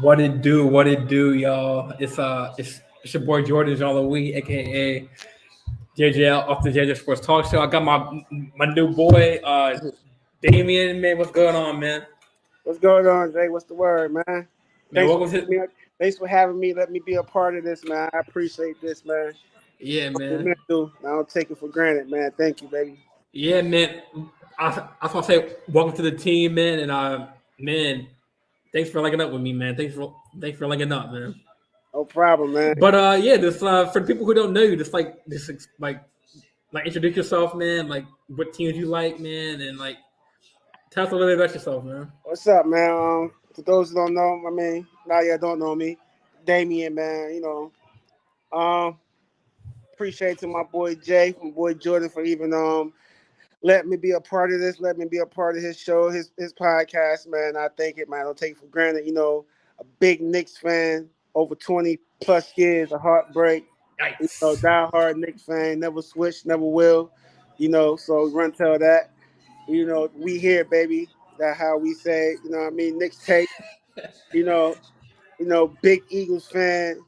What it do? What it do, y'all? It's your boy Jordan Jean Louis, aka JJL off the JJ Sports Talk Show. I got my new boy, Damion. Man, what's going on, man? What's going on, Jay? What's the word, man? Man, Thanks what for was it? thanks for having me. Let me be a part of this, man. I appreciate this, man. Yeah, man. I don't take it for granted, man. Thank you, baby. Yeah, man. I just want to say welcome to the team, man, and man, thanks for linking up with me, man. Thanks for linking up, man. No problem, man. But yeah, this for the people who don't know you, like introduce yourself, man. Like what teams you like, man, and like tell us a little bit about yourself, man. What's up, man? For those who don't know, now you don't know me, Damien, man. Appreciate to my boy Jay, my boy Jordan for even let me be a part of this. Let me be a part of his show, his podcast, man. I thank it, man. I don't take it for granted. A big Knicks fan, over 20 plus years, a heartbreak. Nice. Die-hard Knicks fan, never switch, never will. So run tell that. We here, baby. That's how we say, Knicks take. Big Eagles fan.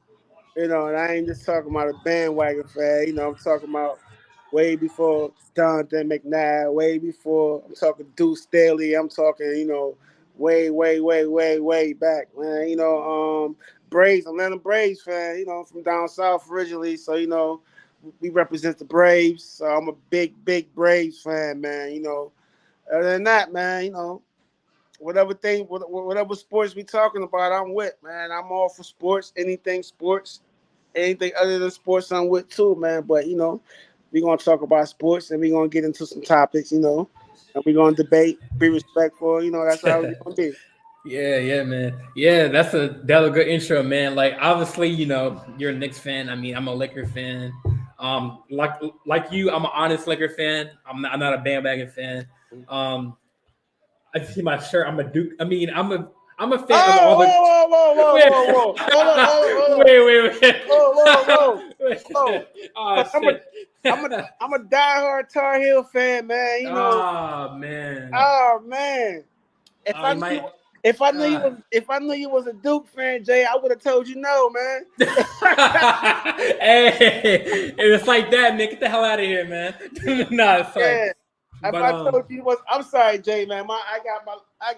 And I ain't just talking about a bandwagon fan. I'm talking about way before Donovan McNabb, way before I'm talking Deuce Staley. I'm talking, way, way, way, way, way back, man. Braves, Atlanta Braves fan, from down south originally. So, we represent the Braves. So I'm a big, big Braves fan, man. Other than that, man, whatever sports we talking about, I'm with, man. I'm all for sports, anything sports. Anything other than sports, I'm with too, man. But we're gonna talk about sports and we're gonna get into some topics, and we're gonna debate, be respectful. That's how we're gonna be. Yeah, man. Yeah, that's a good intro, man. Like obviously, you're a Knicks fan. I mean, I'm a Laker fan. Like you, I'm an honest Laker fan. I'm not a bandwagon fan. I see my shirt. I'm a Duke. I mean, I'm a fan of all the. Whoa. I'm a diehard Tar Heel fan, man. Oh man. Oh man. If I knew you was a Duke fan, Jay, I would have told you no, man. Hey, it's like that, man. Get the hell out of here, man. No, it's like. Yeah. If I told you was, I'm sorry, Jay, man. I got.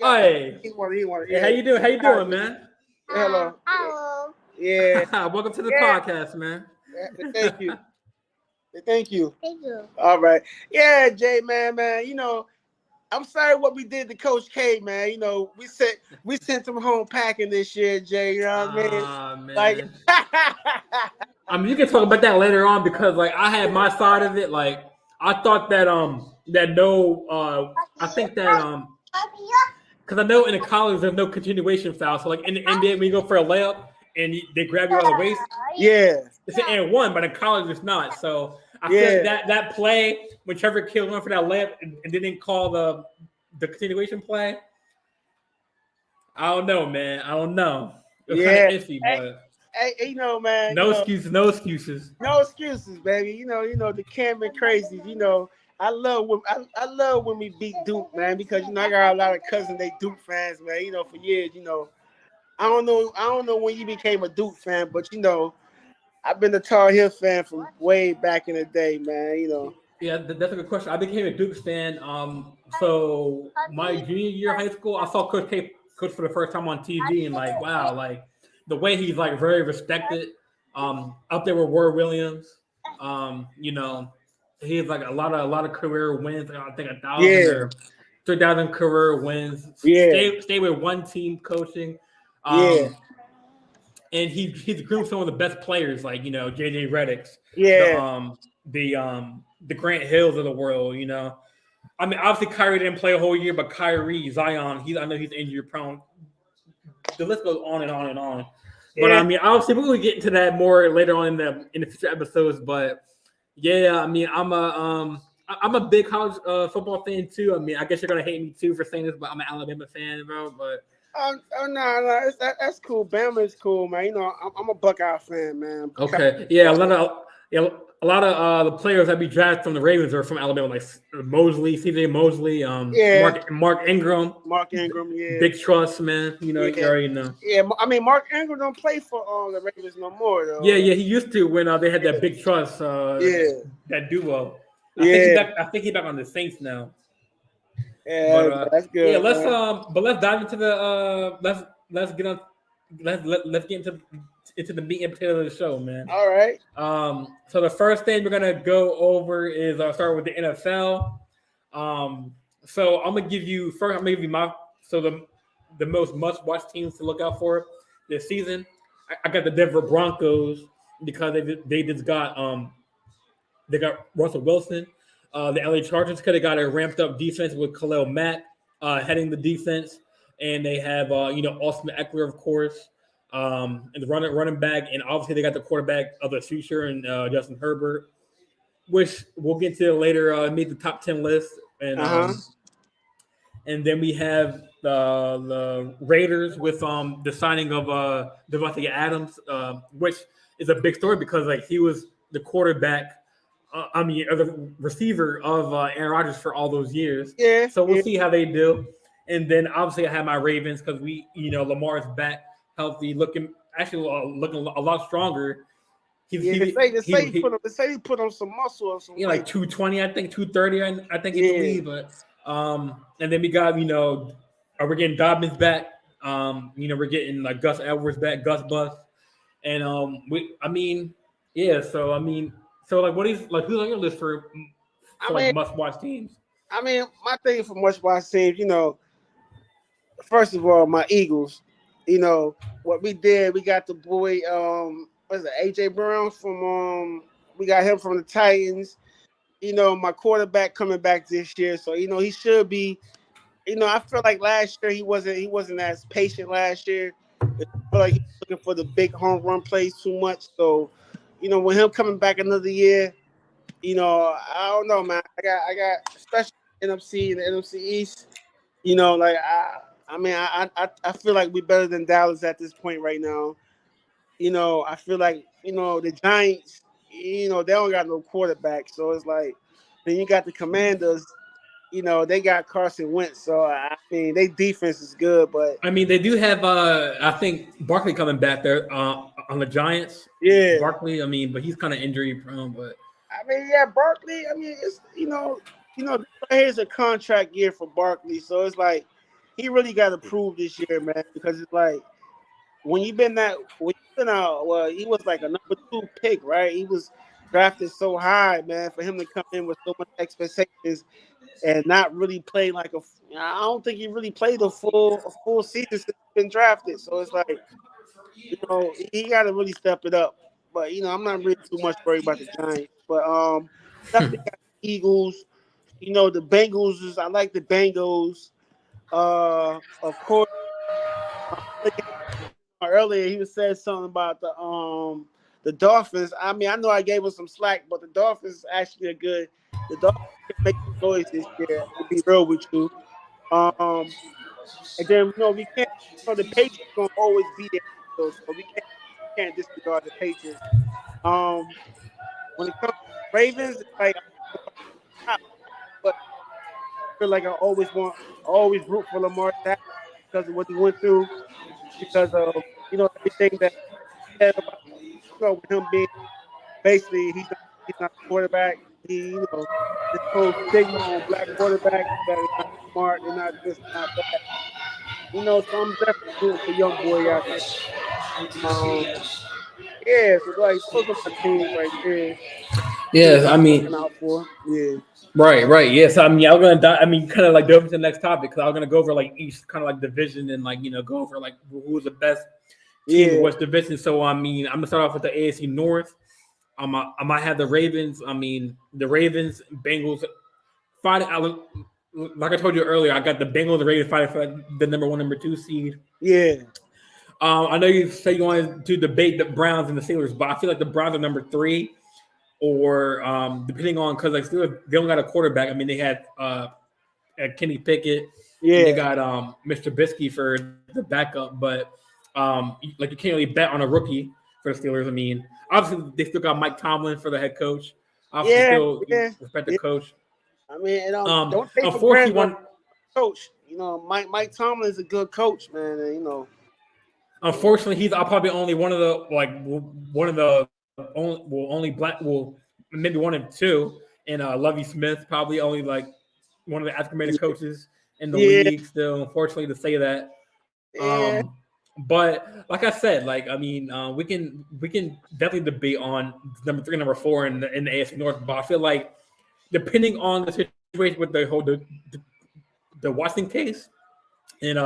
Hey. He wanted. Hey, how you doing? How you doing, man? Hello. Yeah. Welcome to the podcast, man. Thank you. Thank you. All right. Yeah, Jay, man. I'm sorry what we did to Coach K, man. We sent him home packing this year, Jay. You know what I mean? Man. Like, I mean, you can talk about that later on because, like, I had my side of it. Like, I thought that I think that because I know in the college there's no continuation foul. So, like in the NBA, when you go for a layup and they grab you on the waist, yeah, it's an and one, but in college it's not. So I feel like that play when Trevor Kill went for that layup and didn't call the continuation play. I don't know, man. I don't know. It's kind of iffy, but. Hey, man. No excuses. No excuses. No excuses, baby. The Cameron crazies. I love when we beat Duke, man, because I got a lot of cousins they Duke fans, man. For years, I don't know when you became a Duke fan, but I've been a Tar Heel fan from way back in the day, man. Yeah, that's a good question. I became a Dukes fan. So my junior year of high school, I saw Coach K coach for the first time on TV, and like, wow, like the way he's like very respected. Up there with Ward Williams. He has like a lot of career wins. I think 1,000 or 3,000 career wins. Yeah. Stay with one team coaching. And he's groomed some of the best players, like JJ Redick's. Yeah. The Grant Hills of the world. I mean, obviously Kyrie didn't play a whole year, but Kyrie, Zion, I know he's injury prone. The list goes on and on and on. But I mean, obviously we'll get into that more later on in the future episodes. But yeah, I mean, I'm a big college football fan too. I mean, I guess you're gonna hate me too for saying this, but I'm an Alabama fan, bro. But no, that's cool. Bama is cool, man. I'm a Buckeye fan, man. Okay, yeah, a lot of the players that be drafted from the Ravens are from Alabama, like Mosley, C.J. Mosley, Yeah, Mark Ingram, Mark Ingram. Yeah, big trust, man. You know, you yeah, already know. yeah. I mean, Mark Ingram don't play for the Ravens no more Yeah, though. yeah, he used to when they had that big trust, Yeah, that duo. yeah, I think he's back on the Saints now. But yeah. That's yeah, good, man. let's dive into the let's get on let's get into the meat and potatoes of the show, man. All right. So the first thing we're gonna go over is start with the NFL. So I'm gonna give you first. I'm gonna give you my the most must watch teams to look out for this season. I got the Denver Broncos because they just got they got Russell Wilson. The LA Chargers could have got a ramped up defense with Khalil Mack heading the defense, and they have Austin Eckler, of course, and the running back, and obviously they got the quarterback of the future and Justin Herbert, which we'll get to later. Made the top 10 list, Uh-huh. and then we have the Raiders with the signing of Devontae Adams, which is a big story because like he was the quarterback. The receiver of Aaron Rodgers for all those years. Yeah, So we'll yeah. see how they do. And then obviously I have my Ravens because Lamar's back, healthy, looking a lot stronger. Yeah, they say he put on some muscle or some like weight. 220, I think 230. I think he Yeah. believe, but and then we got we're getting Dobbins back. We're getting like Gus Edwards back, Gus Bus, and so like what is like who's on your list for I like mean, must watch teams? my thing for much watch teams, first of all, my Eagles, what we did, we got the boy, what's it, AJ Brown we got him from the Titans. My quarterback coming back this year, so he should be. I feel like last year he wasn't as patient last year. I feel like he was looking for the big home run plays too much. So, with him coming back another year, I don't know, man. I got especially NFC and the NFC East. Like I feel like we're better than Dallas at this point right now. I feel like the Giants. They don't got no quarterback, so it's like then you got the Commanders. They got Carson Wentz, so I mean, their defense is good, but I mean, they do have I think Barkley coming back there on the Giants. yeah, Barkley, I mean, but he's kind of injury prone. But I mean, yeah, Barkley. I mean, it's here's a contract year for Barkley, so it's like he really got to prove this year, man, because it's like when you've been out, well, he was like a number 2 pick, right? He was drafted so high, man, for him to come in with so much expectations and not really play like I don't think he really played a full season since he's been drafted. So it's like, he got to really step it up. But I'm not really too much worried about the Giants. But definitely got the Eagles. The Bengals I like the Bengals. Of course, earlier he was said something about the Dolphins. I mean, I know I gave him some slack, but the Dolphins actually are good. The Dolphins can make some noise this year. To be real with you, and then we can't. The Patriots gonna always be there, so we can't disregard the Patriots. Um, when it comes to Ravens, it's like but I feel like I always root for Lamar Jackson because of what he went through, because of everything that he said about with him being basically he's not a quarterback. This whole stigma on black quarterbacks that are not smart, they're not this, not that. So I'm definitely rooting for young boy out there. Um, yeah, so like those are my teams right there. Teams yes, that I I'm mean, looking out for. Yeah. right. Yes, I mean, I'm gonna. Kind of like go over to the next topic because I'm gonna go over like each kind of like division and like go over like who's the best team in Yeah. which division. So I mean, I'm gonna start off with the AFC North. I might have the Ravens. I mean, the Ravens, Bengals. Fighting, like I told you earlier, I got the Bengals, the Ravens fighting for the number 1, number 2 seed. Yeah. I know you say you wanted to debate the Browns and the Steelers, but I feel like the Browns are number 3, or depending on because like they don't got a quarterback. I mean, they had Kenny Pickett, and they Yeah. got Mr. Trubisky for the backup, but like you can't really bet on a rookie for the Steelers. I mean, obviously they still got Mike Tomlin for the head coach. Obviously, Yeah, still yeah, respect the yeah. coach. I mean, don't take for Unfortunately, granted one coach. Mike Tomlin is a good coach, man. And. unfortunately he's probably only one of the only black maybe one of two, and Lovey Smith probably only like one of the African American coaches in the Yeah, league. Still, unfortunately, to say that. yeah. But like I said, like I mean, we can definitely debate on number 3, number 4 in the AFC North. But I feel like depending on the situation with the Washington case and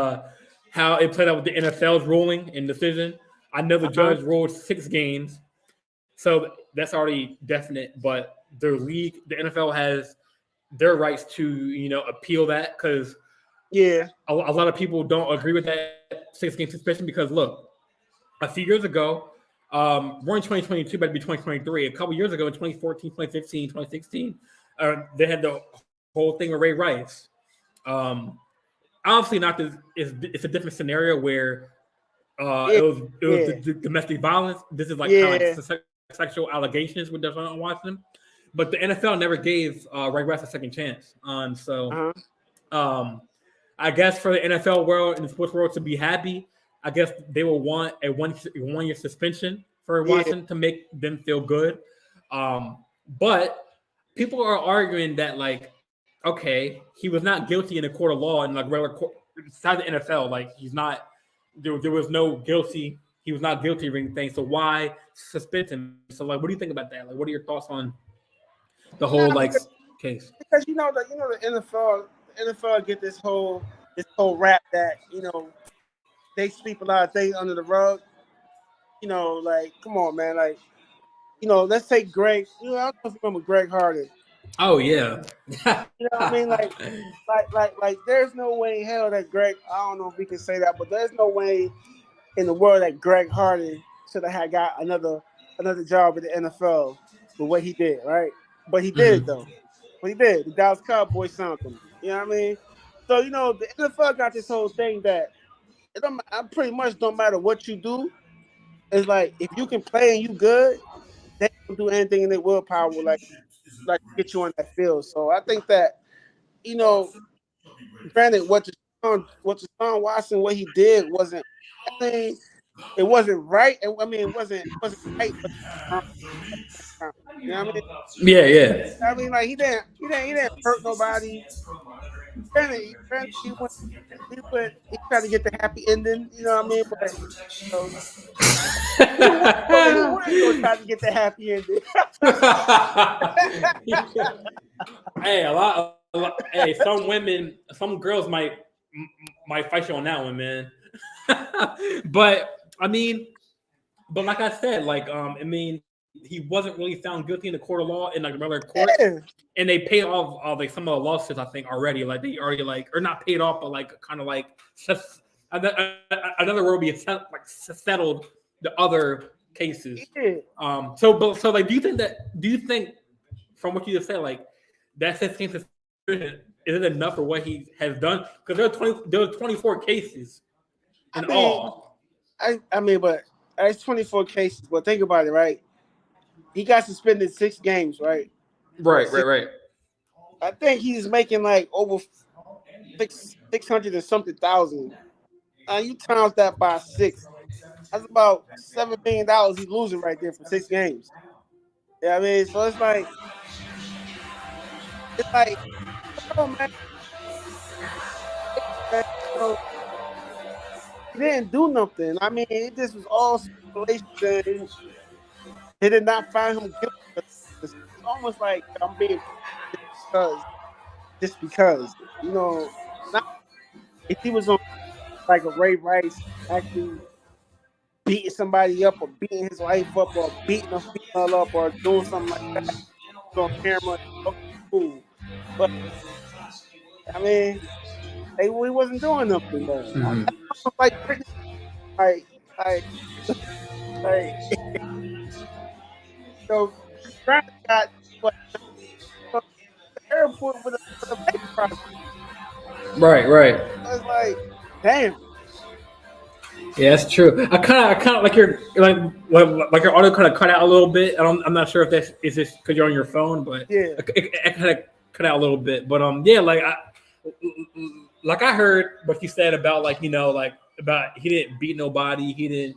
how it played out with the NFL's ruling and decision, I know the Uh-huh. judge ruled 6 games, so that's already definite. But the league, the NFL has their rights to appeal that because Yeah. a lot of people don't agree with that 6 game suspension because look, a few years ago, we're in 2022, but it'd be 2023. A couple years ago in 2014, 2015, 2016, they had the whole thing with Ray Rice. Obviously, not this. It's a different scenario where Yeah. it was Yeah. the domestic violence. This is like kind Yeah. of like sexual allegations with Deshaun Watson, but the NFL never gave Ray Rice a second chance. So Uh-huh. um, I guess for the NFL world and the sports world to be happy, I guess they will want a one year suspension for Yeah. Watson to make them feel good. But people are arguing that like, okay, he was not guilty in a court of law in like regular court inside the NFL. Like he's not there was no guilty. He was not guilty of anything. So why suspend him? So like, what do you think about that? Like, what are your thoughts on the Nah, whole like case? because the NFL get this whole rap that they sweep a lot of things under the rug. Like come on, man. Like let's take Greg. I don't know if you remember Greg Harden. Oh yeah. You know what I mean? Like, there's no way in hell that Greg. I don't know if we can say that, but there's no way in the world that Greg Harden should have had got another job at the NFL with what he did, right? But he did though. But he did. The Dallas Cowboys signed him. You know what I mean? So the NFL got this whole thing that I pretty much don't matter what you do. It's like if you can play and you good, they don't do anything in their willpower like get you on that field. So I think that you know, granted, what Deshaun Watson what he did wasn't. I mean, it wasn't right. I mean, it wasn't right, but you know what I mean. Yeah, yeah. I mean, like he didn't hurt nobody. Granted, he tried to get the happy ending. You know what I mean? But know, who wouldn't go try to get the happy ending? Hey, hey, some women, some girls might fight you on that one, man. But I mean, but like I said, like I mean, he wasn't really found guilty in the court of law in like regular court, Yeah. and they paid off like some of the lawsuits I think already. Like they already like or not paid off, but like kind of like another word would be settled the other cases. Yeah. So like, do you think from what you just said, like that 16 suspicion is it enough for what he has done? Because there are 24 cases in all. I mean, but it's 24 cases. But think about it, right? He got suspended 6 games, right? Right. I think he's making like over 600 and something thousand. You times that by 6. That's about $7 million he's losing right there for 6 games. Yeah, I mean, so it's like, oh man, man, you know, he didn't do nothing. I mean, it just was all speculation. And they did not find him guilty. It's almost like I'm being because just because not if he was on like a Ray Rice actually beating somebody up or beating his wife up or beating a female up or doing something like that on camera. Okay, cool. But I mean, we wasn't doing nothing though. Like Britney, like, like, like, Grant got what the airport with a baby project. Right. I was like, damn. Yeah, that's true. I kind of like your audio kind of cut out a little bit. I'm not sure if that's is this because you're on your phone, but Yeah, it kind of cut out a little bit. But yeah, like I heard what you said about like about he didn't beat nobody, he didn't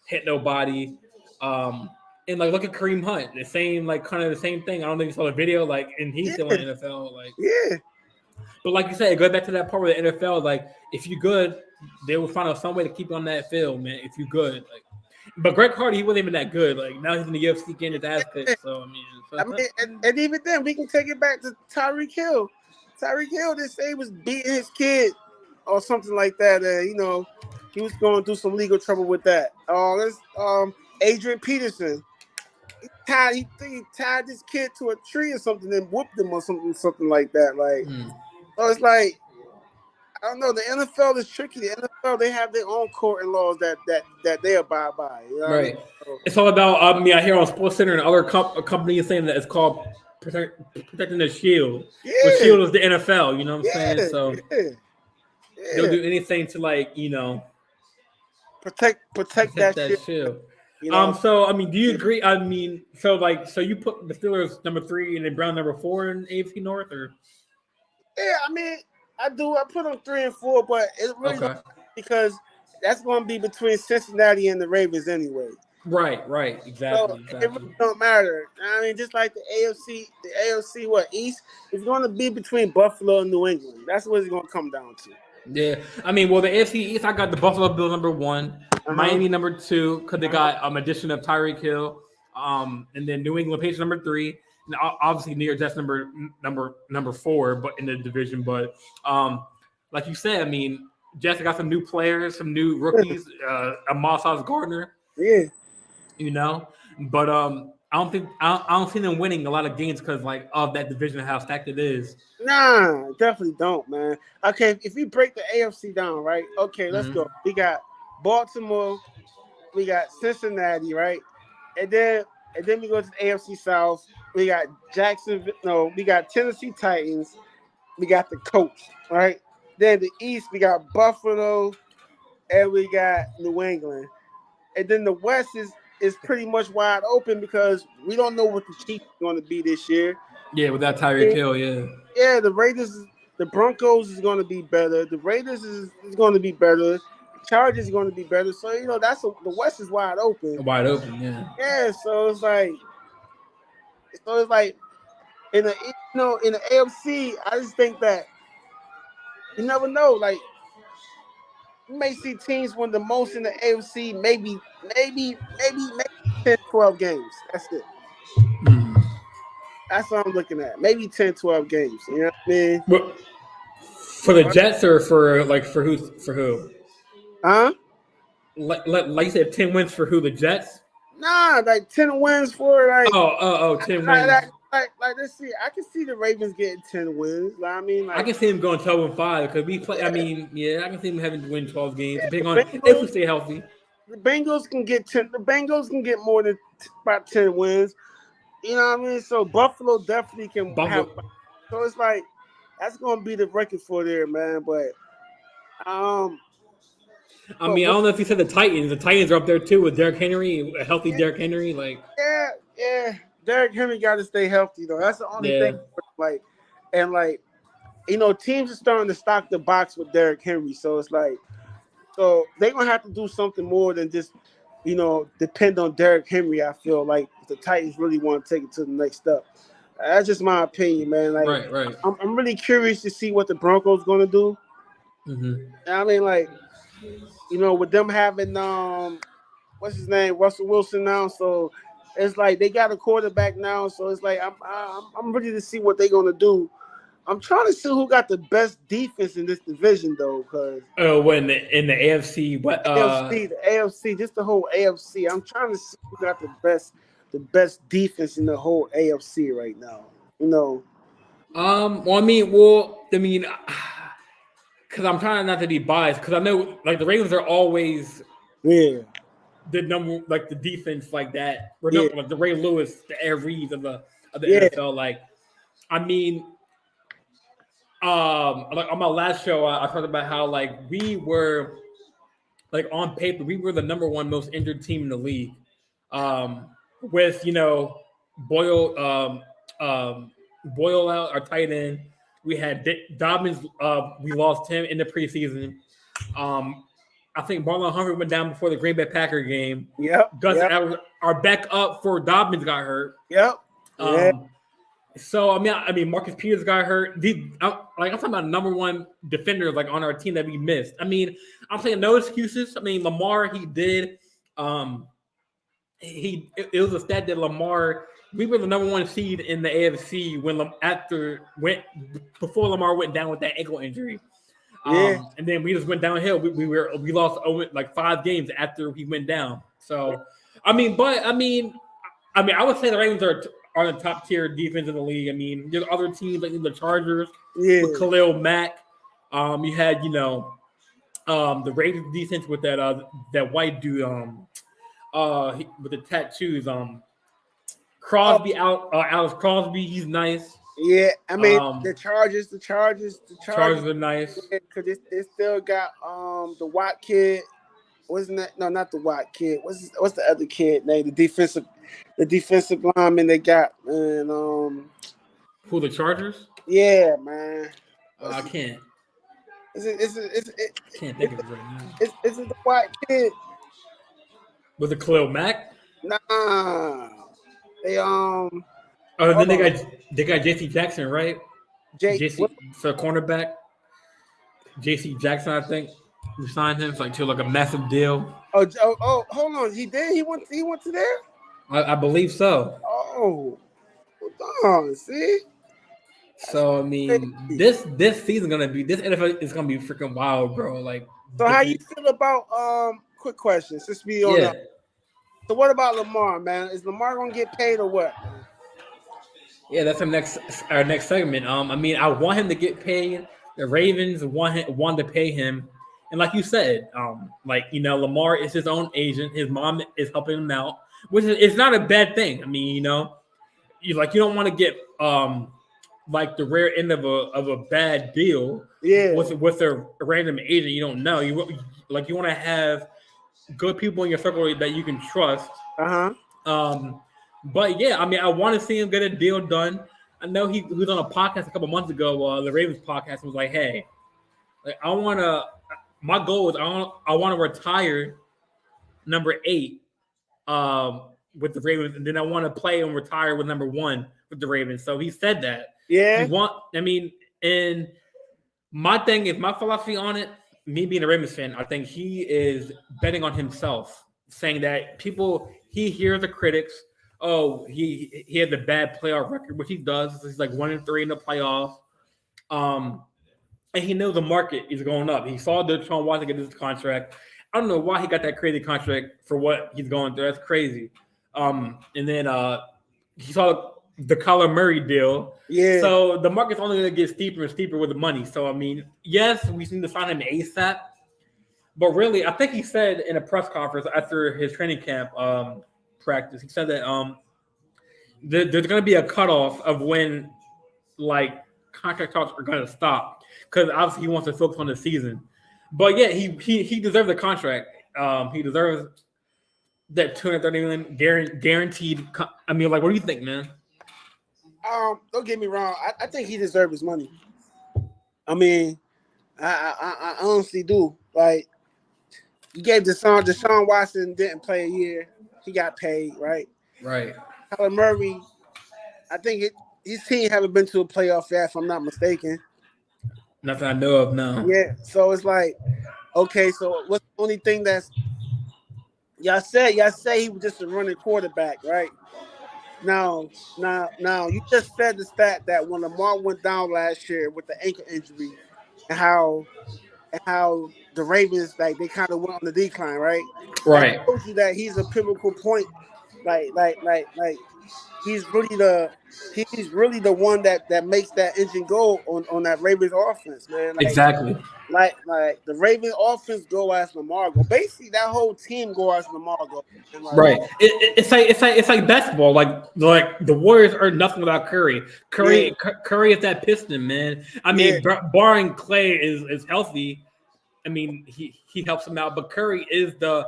hit nobody, um, and like look at Kareem Hunt, the same like kind of the same thing. I don't know if you saw the video, like, and he's still yeah, in the NFL, like. yeah. But like you said, it goes back to that part where the NFL, like, if you're good, they will find out some way to keep you on that field, man. If you're good, like, but Greg Hardy, he wasn't even that good. Like now he's in the UFC getting his ass kicked. So I mean, I mean, and even then, we can take it back to Tyreek Hill. Tyreek Hill, they say, was beating his kid or something like that. He was going through some legal trouble with that. This Adrian Peterson. He tied this kid to a tree or something and whooped him or something like that. Like, so it's like, I don't know. The NFL is tricky. The NFL, they have their own court and laws that they abide by. You know what I mean? right. So, It's all about. I hear on Sports Center and other companies saying that it's called protecting the shield. Well, yeah, shield is the NFL. You know what I'm saying? yeah, So yeah, they'll yeah. do anything to Protect protect that that shit. shield. You know. So I mean, do you agree? I mean, so you put the Steelers number 3 and then Brown number 4 in AFC North, or Yeah, I mean, I do. I put them 3 and 4, but it really don't okay? because that's going to be between Cincinnati and the Ravens anyway. Right, So exactly, it really exactly. don't matter. I mean, just like the AFC what East is going to be between Buffalo and New England. That's what it's going to come down to. Yeah, I mean, well, the AFC East, I got the Buffalo Bills number 1, Uh huh. Miami number 2, because they Uh huh. got addition of Tyreek Hill, and then New England Patriots number 3, and obviously New York Jets number 4, but in the division. But like you said, I mean, Jets got some new players, some new rookies, a Moss Gardner. Yeah. you know. But I don't see them winning a lot of games because like of that division how stacked it is. Nah, definitely don't, man. Okay, if you break the AFC down, right? Okay, let's Mm-hmm. go. We got Baltimore, we got Cincinnati, right? And then we go to the AFC South. We got Jacksonville. No, we got Tennessee Titans. We got the Colts, right? Then the East, we got Buffalo, and we got New England. And then the West is pretty much wide open because we don't know what the Chiefs are going to be this year. Yeah, without Tyreek Hill, yeah. Yeah, the Raiders, the Broncos is going to be better. The Raiders is going to be better. The Chargers is going to be better. So the West is wide open. Wide open, yeah. Yeah, so it's like in the AFC, I just think that you never know. Like you may see teams win the most in the AFC, maybe 10, 12 games. That's it. Mm. That's what I'm looking at. Maybe 10, 12 games. You know what I mean? But for the Jets or for who? Huh? Like you said, 10 wins for who? The Jets? Nah, like 10 wins for like Oh, 10 like wins. let's see. I can see the Ravens getting 10 wins. Like, I mean, I like can see him going 12-5 because we play. I yeah, mean, yeah, I can see him having to win 12 games, yeah, depending on if we stay healthy. The Bengals can get 10. The Bengals can get more than about 10 wins. You know what I mean? So Buffalo definitely can have. Buffalo. So it's like that's gonna be the record for there, man. Um, I but mean, I what, don't know if you said the Titans. The Titans are up there too with Derrick Henry, a healthy Derrick Henry. Like, yeah. Derrick Henry got to stay healthy though. That's the only thing. yeah, Like, and like teams are starting to stock the box with Derrick Henry. So it's like, so they're gonna have to do something more than just, depend on Derrick Henry. I feel like if the Titans really want to take it to the next step. That's just my opinion, man. Like, right. I'm really curious to see what the Broncos gonna do. Mm-hmm. I mean, like, with them having what's his name, Russell Wilson now, so it's like they got a quarterback now. So it's like I'm ready to see what they're gonna do. I'm trying to see who got the best defense in this division, though, because Oh, when in the AFC, what? the AFC, just the whole AFC. I'm trying to see who got the best defense in the whole AFC right now. You know, Well, because I'm trying not to be biased, because I know like the Ravens are always yeah, the number, like the defense like that. yeah, Like the Ray Lewis, the Air Reeves of the yeah, NFL. Like, I mean, like on my last show, I talked about how like we were like on paper, we were the number one most injured team in the league. With Boyle, Boyle out, our tight end. We had Dobbins. We lost him in the preseason. I think Marlon Humphrey went down before the Green Bay Packer game. Yep. Gus, our backup for Dobbins got hurt. Yep. So I mean, Marcus Peters got hurt. I'm talking about number one defenders like on our team that we missed. I mean, I'm saying no excuses. I mean, Lamar, he did. It was a stat that Lamar. We were the number one seed in the AFC before Lamar went down with that ankle injury. And then we just went downhill. We lost like 5 games after he went down. So I would say the Ravens are the top tier defense in the league. I mean, there's other teams like the Chargers with Khalil Mack. You had the Ravens defense with that white dude with the tattoos. Crosby Alex Crosby, he's nice. Yeah, I mean the Chargers are nice because they still got the Watt kid. Wasn't that? No, not the Watt kid. What's the other kid name? The defensive lineman they got, and who, the Chargers? Yeah, man. I can't. Can't think of it right now. Is it the Watt kid? Was it Khalil Mack? Nah. They then they got J.C. Jackson, right? So cornerback. J.C. Jackson, I think. We signed him to a massive deal. Oh, hold on. He did? He went to there? I believe so. Oh. Hold on, see? So I mean, this season this NFL is gonna be freaking wild, bro. So how you feel about quick question, since we on that. So what about Lamar, man? Is Lamar gonna get paid or what? Yeah, that's our next segment. I mean, I want him to get paid. The Ravens want to pay him, and like you said, Lamar is his own agent. His mom is helping him out, which is not a bad thing. I mean, you don't want to get the rare end of a bad deal. Yeah. With a random agent you don't know. You want to have good people in your circle that you can trust. But yeah, I mean, I want to see him get a deal done. I know he was on a podcast a couple months ago, the Ravens podcast, was like, hey, my goal is I want to retire number 8 with the Ravens, and then I want to play and retire with number 1 with the Ravens. So he said that. Yeah. And my thing is, my philosophy on it, me being a Ravens fan, I think he is betting on himself, saying that he hears the critics. Oh, he had the bad playoff record, which he does. He's like 1-3 in the playoffs. And he knows the market is going up. He saw Deshaun Watson get this contract. I don't know why he got that crazy contract for what he's going through. That's crazy. And then he saw the Kyler Murray deal. Yeah. So the market's only going to get steeper and steeper with the money. So, I mean, yes, we need to sign him ASAP. But really, I think he said in a press conference after his training camp practice, he said that there's going to be a cutoff of when, contract talks are going to stop. Because obviously he wants to focus on the season. But, yeah, he deserves the contract. He deserves that $230 million guaranteed. I mean, what do you think, man? Don't get me wrong. I think he deserves his money. I mean, I honestly do. You gave Deshaun Watson didn't play a year. He got paid, right? Right. Kyler Murray, I think his team haven't been to a playoff yet, if I'm not mistaken. Nothing I know of, no. Yeah, so it's okay, so what's the only thing that's y'all say he was just a running quarterback, right? Now, you just said the stat that when Lamar went down last year with the ankle injury, and how the Ravens they kind of went on the decline, right? Right. I told you that he's a pivotal point, he's really the one that makes that engine go on that Ravens offense, man. Exactly. The Ravens offense go as Lamar go. Basically, that whole team go as Lamar go. Right. It's like basketball. The Warriors are nothing without Curry. Curry is that piston, man. I mean, barring Clay is healthy. he helps him out. But Curry is the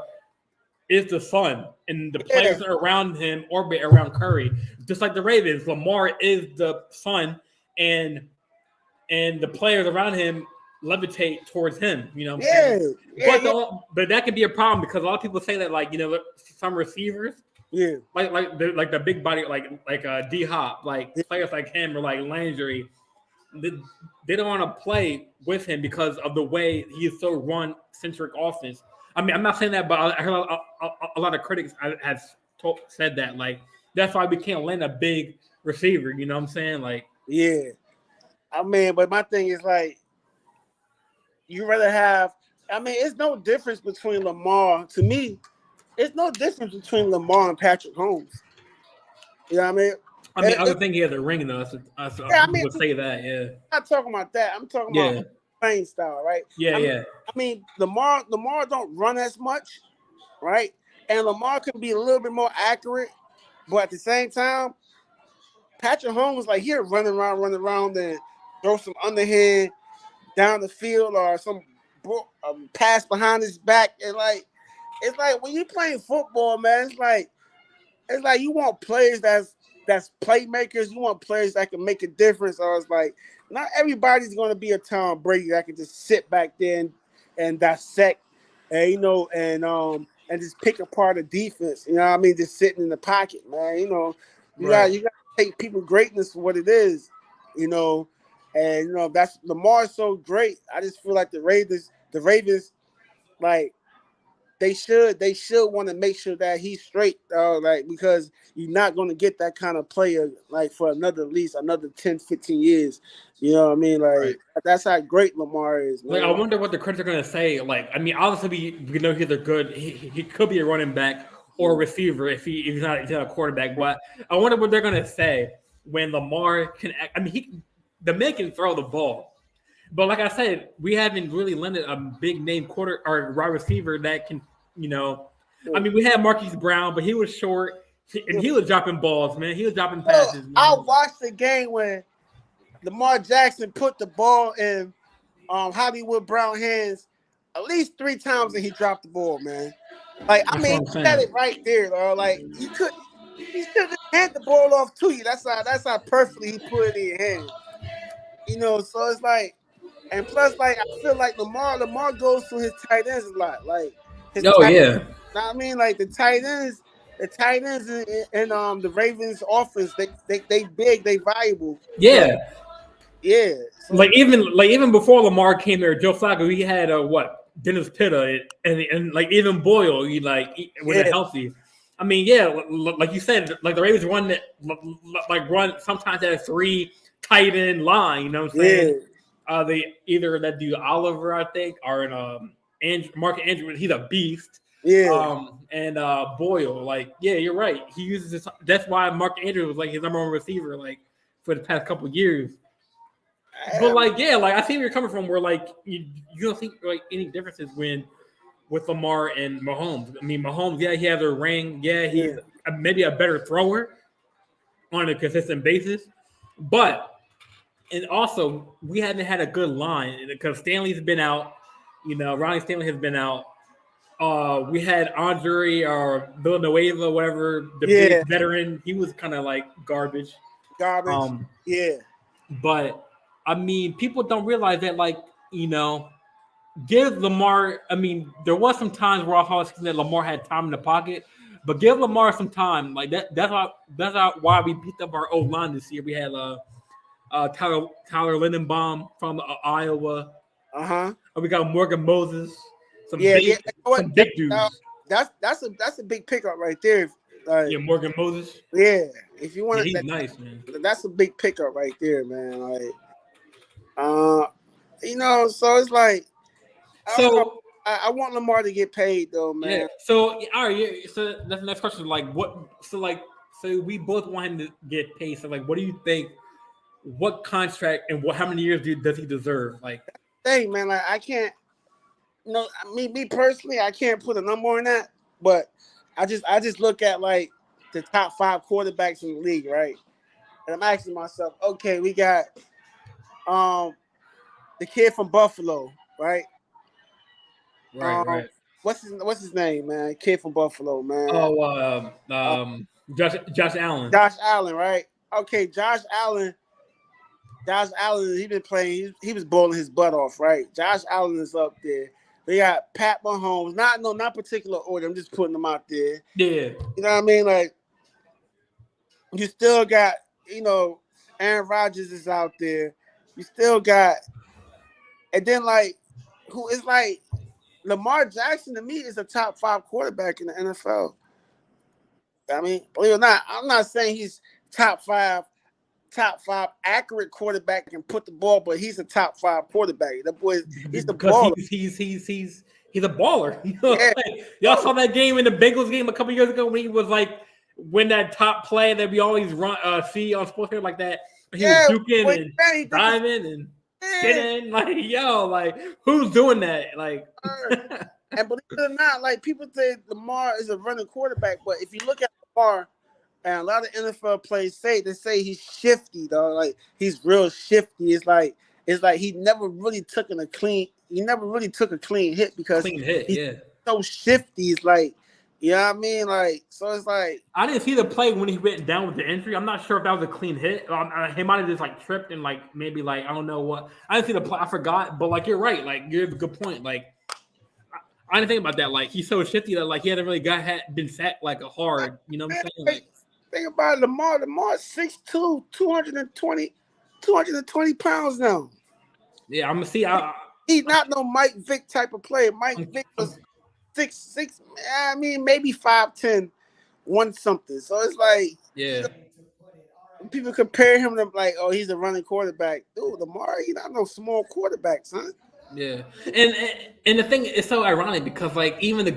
sun, and the players around him orbit around Curry, just like the Ravens. Lamar is the sun, and the players around him levitate towards him. You know what I'm saying? But that could be a problem because a lot of people say that, like, some receivers, like the big body, like D Hop, like players like him or like Landry, they don't want to play with him because of the way he's so run centric offense. I mean, I'm not saying that, but I heard a lot of critics have said that, like, that's why we can't land a big receiver. You know what I'm saying? Like, I mean, but my thing is, like, you rather have. I mean, it's no difference between Lamar. To me, it's no difference between Lamar and Patrick Holmes. You know what I mean? I mean, I would think he has a ring though. So I would say that. Yeah. I'm not talking about that. I'm talking about playing style, right? I mean, Lamar don't run as much, right? And Lamar can be a little bit more accurate, but at the same time, Patrick Holmes, like, he'll run around and throw some underhand down the field or some pass behind his back, and like, it's like when you playing football, man, it's like you want players that's playmakers. You want players that can make a difference. Or it's like, not everybody's going to be a Tom Brady that can just sit back there and dissect, and and just pick apart a defense. You know what I mean? Just sitting in the pocket, man. You got to take people greatness for what it is. And that's Lamar's so great. I just feel like the Ravens, like, they should want to make sure that he's straight, like, because you're not going to get that kind of player, like, for at least another 10, 15 years. You know what I mean? Like, that's how great Lamar is, man. Like, I wonder what the critics are going to say. Like, I mean, obviously we know he's a good. He could be a running back or a receiver if he's not a quarterback. But I wonder what they're going to say when Lamar can. I mean, the man can throw the ball. But like I said, we haven't really landed a big name quarter or wide receiver that can, I mean, we had Marquise Brown, but he was short and he was dropping balls, man. He was dropping passes. Man. I watched the game when Lamar Jackson put the ball in Hollywood Brown hands at least 3 times, and he dropped the ball, man. Like, I mean, he said it right there, though. Like, he should have handed the ball off to you. That's how perfectly he put it in your hand. So it's like, and plus, like, I feel like Lamar goes to his tight ends a lot. Like, I mean, like, the tight ends in the Ravens offense, they big, they valuable. Yeah. So, like even before Lamar came there, Joe Flacco, he had Dennis Pitta and like even Boyle, when they're healthy. I mean, like you said, like the Ravens run sometimes at a 3 tight end line. You know what I'm saying? They either that dude Oliver, I think, or Mark Andrews. He's a beast. And Boyle, like, you're right. He uses this. That's why Mark Andrews was like his number 1 receiver, like, for the past couple of years. But like, I see where you're coming from. Where, like, you don't think, like, any differences with Lamar and Mahomes. I mean, Mahomes, he has a ring. He's maybe a better thrower on a consistent basis, and also we haven't had a good line because Stanley's been out. Ronnie Stanley has been out. We had Andre or Villanueva, whatever, the big veteran. He was kind of like garbage. But I mean, people don't realize that, like, give Lamar. I mean, there was some times where I thought that Lamar had time in the pocket, but give Lamar some time. Like that. That's why we beat up our old line this year. We had Tyler Lindenbaum from Iowa. We got Morgan Moses. Some big dudes. That's a big pickup right there. Morgan Moses. Yeah, if you want, he's nice, man. That's a big pickup right there, man. Like, so it's like, I want Lamar to get paid, though, man. Yeah. So all right. Yeah. So that's the next question. Like, what? So we both want him to get paid. So, like, what do you think? What contract and how many years does he deserve? Like, hey, man, like, I can't. Me personally, I can't put a number on that, but I just look at, like, the top 5 quarterbacks in the league, right? And I'm asking myself, okay, we got the kid from Buffalo, right? Right. What's his name, man? Kid from Buffalo, man. Oh, Uh, Josh Allen. Josh Allen, right? Okay, Josh Allen. Josh Allen, he been playing. He was bowling his butt off, right? Josh Allen is up there. They got Pat Mahomes. Not particular order. I'm just putting them out there. Yeah. You know what I mean? Like you still got, Aaron Rodgers is out there. You still got, and then like, who is like Lamar Jackson to me is a top 5 quarterback in the NFL. I mean, believe it or not, I'm not saying he's top five accurate quarterback can put the ball, but he's a top 5 quarterback. The boy, he's the Because baller. he's a baller. Yeah, Like, y'all saw that game in the Bengals game a couple years ago when he was like when that top play that we always see on sports like that. He was duking and diving and spinning. Like, yo, like who's doing that? Like, and believe it or not, like people say Lamar is a running quarterback, but if you look at Lamar, and a lot of NFL players say he's shifty, though. Like he's real shifty. It's like he never really took a clean hit because he's so shifty. It's like, you know what I mean? Like, so it's like I didn't see the play when he went down with the injury. I'm not sure if that was a clean hit. He might have just like tripped and like maybe like I don't know what. I didn't see the play. I forgot. But like you're right. Like you have a good point. Like I didn't think about that. Like he's so shifty that like he hadn't really been sacked like a hard. You know what I'm saying? Like, think about it, Lamar. Lamar's 6'2", 220 pounds now. Yeah, I'm gonna see. He's not no Mike Vick type of player. Mike Vick was 6'6". I mean, maybe 5'10", 1 something. So it's like, yeah. People compare him to like, oh, he's a running quarterback. Dude, Lamar, he's not no small quarterback, son. Yeah, and the thing is so ironic because like even the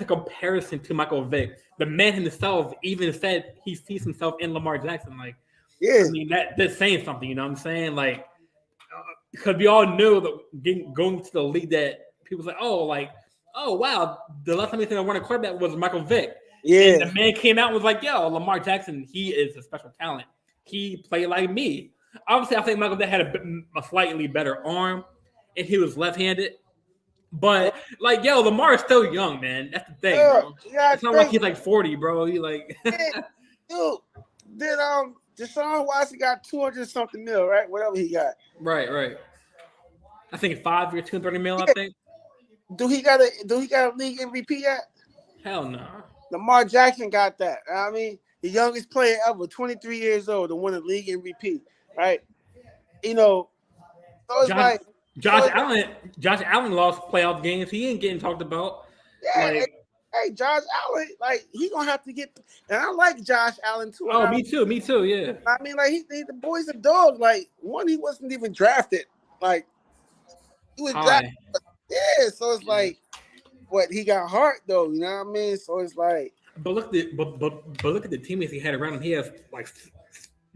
comparison to Michael Vick, the man himself even said he sees himself in Lamar Jackson. Like, yeah, I mean that's saying something. You know what I'm saying? Like, because we all knew that going to the league that people say, oh wow, the last time he won a quarterback was Michael Vick. Yeah, and the man came out and was like, yo, Lamar Jackson, he is a special talent. He played like me. Obviously, I think Michael Vick had a slightly better arm, and he was left-handed. But like, yo, Lamar is still young, man. That's the thing, bro. It's not like he's like 40, bro. He like, dude. Did Deshaun Watson got 200 something mil, right? Whatever he got. Right. I think 5 years, 230 mil. I think. Do he got a league MVP yet? Hell no. Lamar Jackson got that. I mean, the youngest player ever, 23 years old, to win a league MVP, right? So it's Josh Allen lost playoff games. He ain't getting talked about. Yeah, hey, Josh Allen, like he gonna have to get. And I like Josh Allen too. Oh, me too. Yeah. I mean, like the boy's a dog. Like he wasn't even drafted. Like he was drafted. Yeah, so it's like, what he got heart though. You know what I mean? So it's like. But look at the teammates he had around him. He has like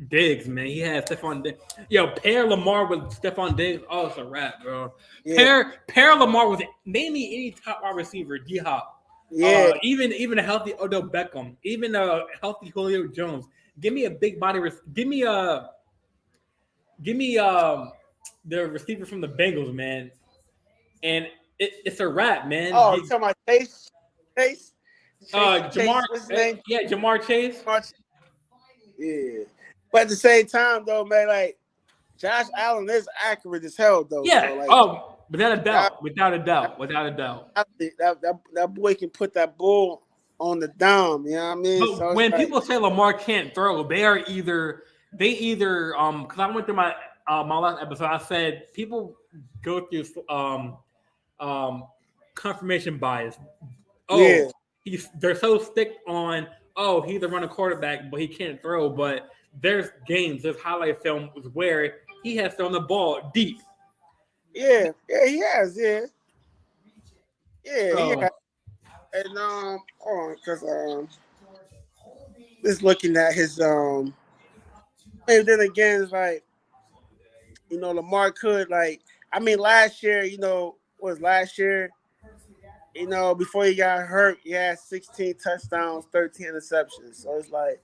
Diggs, man. He had Stephon Diggs. Yo, pair Lamar with Stephon Diggs. Oh, it's a wrap, bro. Yeah. Pair Lamar with name me any top wide receiver. D-Hop. Yeah. Even a healthy Odell Beckham. Even a healthy Julio Jones. Give me a big body. Give me the receiver from the Bengals, man. And it's a wrap, man. Oh, you talking about Chase? Jamar. What's his name? Yeah, Jamar Chase. Yeah. But at the same time, though, man, like Josh Allen is accurate as hell, though. Yeah. So, like, without a doubt. That boy can put that bull on the dome. You know what I mean? But so when people say Lamar can't throw, they either because I went through my last episode, I said people go through confirmation bias. Oh, yeah. They're so stick on. Oh, he's a running quarterback, but he can't throw. But there's highlight film where he has thrown the ball deep. Yeah, he has. Yeah. And hold on, because just looking at his and then again, it's like Lamar could last year, before he got hurt, he had 16 touchdowns, 13 interceptions. So it's like,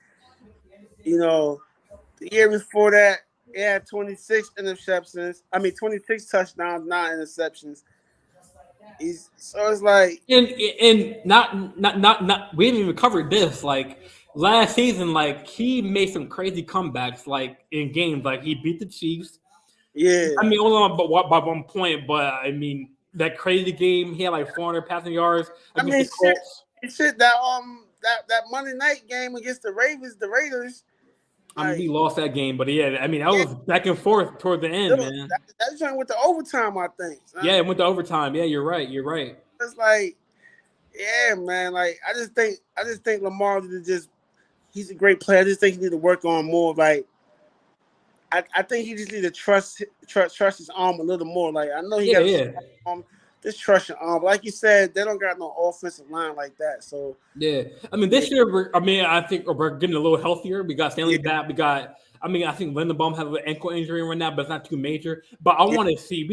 the year before that, he had 26 touchdowns, 9 interceptions. So it's like, and not we haven't even covered this. Like last season, like he made some crazy comebacks, like in games, like he beat the Chiefs. I yeah. mean, only by 1 point, but I mean that crazy game, he had like 400 passing yards I against mean, the Colts. shit. That Monday night game against the Raiders, I mean, we like, lost that game, but yeah, I mean that yeah, was back and forth toward the end, man. that joint with the overtime, I think. Yeah, Son. it went to overtime. Yeah, you're right. You're right. It's like, yeah, man. Like, I just think Lamar did just. He's a great player. I just think he need to work on more. Like, I think he just need to trust his arm a little more. Like, I know he Yeah, got a yeah. strong arm. Just trust your arm. But like you said, they don't got no offensive line like that. So Yeah, I mean yeah, this year, I think we're getting a little healthier. We got Stanley yeah, back. We got, I mean, I think Lindenbaum has an ankle injury right now, but it's not too major. But I yeah, want to see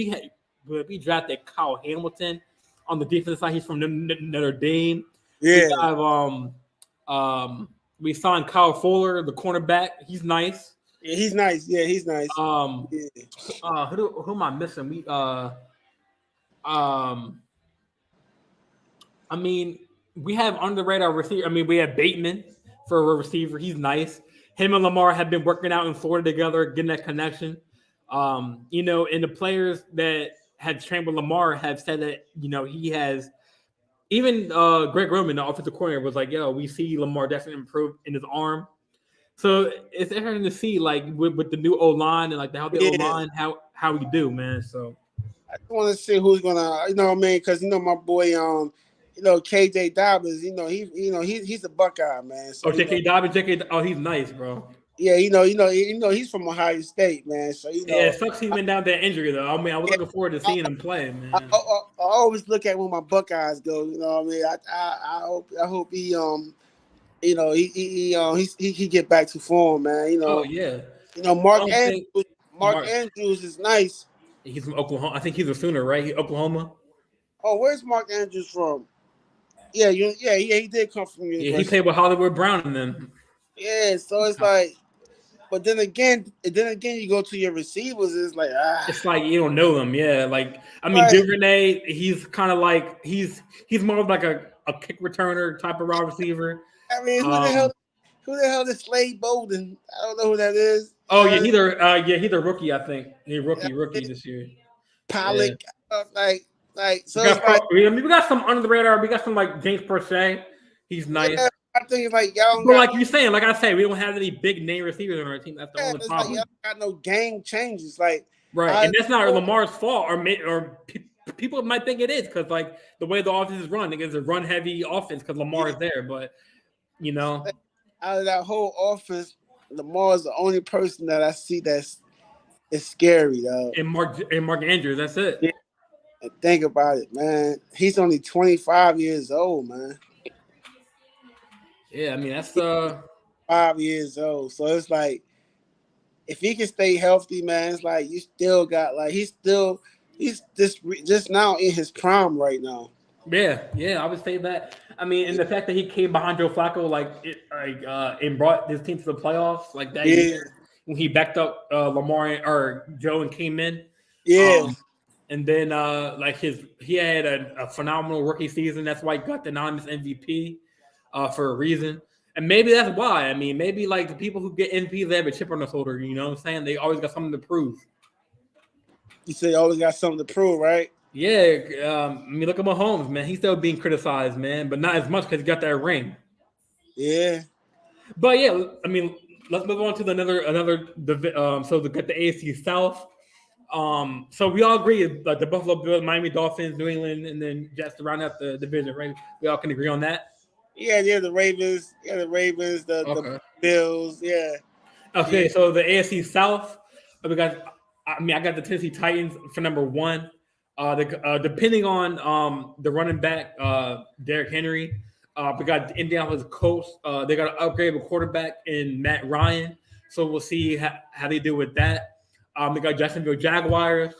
we drafted Kyle Hamilton on the defensive side. He's from Notre Dame. We yeah. have we signed Kyle Fuller, the cornerback. He's nice. Yeah, he's nice. Yeah, he's nice. Um, Yeah, who am I missing? Um, I mean, we have under the radar receiver. I mean, we have Bateman for a receiver. He's nice. Him and Lamar have been working out in Florida together, getting that connection. And the players that had trained with Lamar have said that, he has even Greg Roman, the offensive coordinator, was like, yo, we see Lamar definitely improve in his arm. So it's interesting to see like with the new O line and like how the O yeah. line how we do, man. So I just want to see who's gonna, you know what I mean? Because my boy, KJ Dobbins, he's a Buckeye man. So J.K. Dobbins, he's nice, bro. yeah, he's from Ohio State, man. So Yeah, it sucks he went down that injury though. I mean, I was yeah, looking forward to I, seeing him play, I, man. I, I always look at where my Buckeyes go. You know what I mean? I hope he get back to form, man. Oh yeah. I Mark don't think Andrews. Mark Mark. Andrews is nice. He's from Oklahoma. I think he's a Sooner, right? Oklahoma. Oh, where's Mark Andrews from? Yeah, he did come from Yeah, he university. played with Hollywood Brown and then. Yeah, so it's like, but then again, you go to your receivers, it's like It's like you don't know them, yeah. Like I mean, right. Duvernay, he's kind of like he's more of like a kick returner type of wide receiver. I mean, Um. who the hell is Slade Bolden? I don't know who that is. Oh yeah, he's a rookie. I think he's rookie this year. Yeah. Pollock, so it's like, We got some under the radar. We got some like James Prochet. He's nice. yeah, I think it's like y'all don't But got like you're saying, like I say, we don't have any big name receivers on our team. That's the only it's like y'all problem. don't got no game changes. Like Right, I and that's not Lamar's fault, or people might think it is because like the way the offense is run, it's a run heavy offense because Lamar is there. But you know, out of that whole offense, Lamar is the only person that I see that's scary, though. and Mark Andrews, that's it. Yeah. And think about it, man. He's only 25 years old, man. Yeah, I mean that's 5 years old. So it's like if he can stay healthy, man, it's like you still got like he's just now in his prime right now. yeah, I would say that. I mean, and the fact that he came behind Joe Flacco, and brought this team to the playoffs, like that Yeah, year when he backed up Lamar or Joe and came in. yeah. Um, and then he had a phenomenal rookie season. That's why he got the anonymous MVP for a reason. And maybe that's why. I mean, maybe like the people who get MVP, they have a chip on their shoulder. You know what I'm saying? They always got something to prove. You say you always got something to prove, right? Yeah, I mean, look at Mahomes, man. He's still being criticized, man, but not as much because he got that ring. Yeah, But yeah, I mean, let's move on to so to get the AFC South. So we all agree like the Buffalo Bills, Miami Dolphins, New England, and then Jets to round out the division, right? We all can agree on that. yeah. The Ravens, the Okay. Bills, yeah, yeah, Okay, so the AFC South, we got. I mean, I got the Tennessee Titans for number one. Depending on the running back, Derrick Henry, we got Indianapolis Colts. They got to upgrade a quarterback in Matt Ryan. So we'll see how they do with that. They got Jacksonville Jaguars,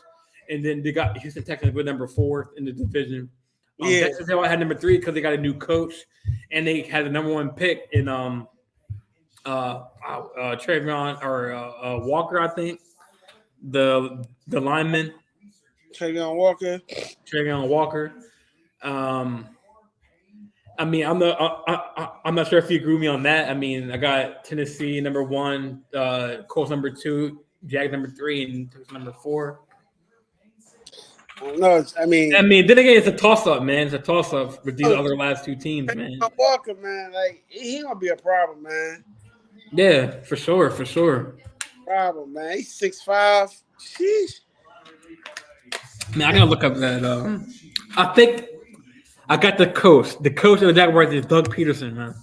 and then they got Houston Texans with number 4 in the division. yeah. Jacksonville had number 3 because they got a new coach, and they had the number 1 pick in Trayvon or Walker, I think the lineman Trayvon Walker. Trayvon Walker. I mean, I'm not sure if you agree with me on that. I mean, I got Tennessee number 1, Colts number 2, Jags number 3, and Texans number 4. No, I mean, then again, it's a toss-up, man. It's a toss-up with these other last 2 teams, man. Walker, man, like he gonna be a problem, man. Yeah, for sure, for sure. Problem, man. He's 6'5". Sheesh. Man, I gotta look up that. I think I got the coach. The coach of the Jaguars is Doug Peterson, man.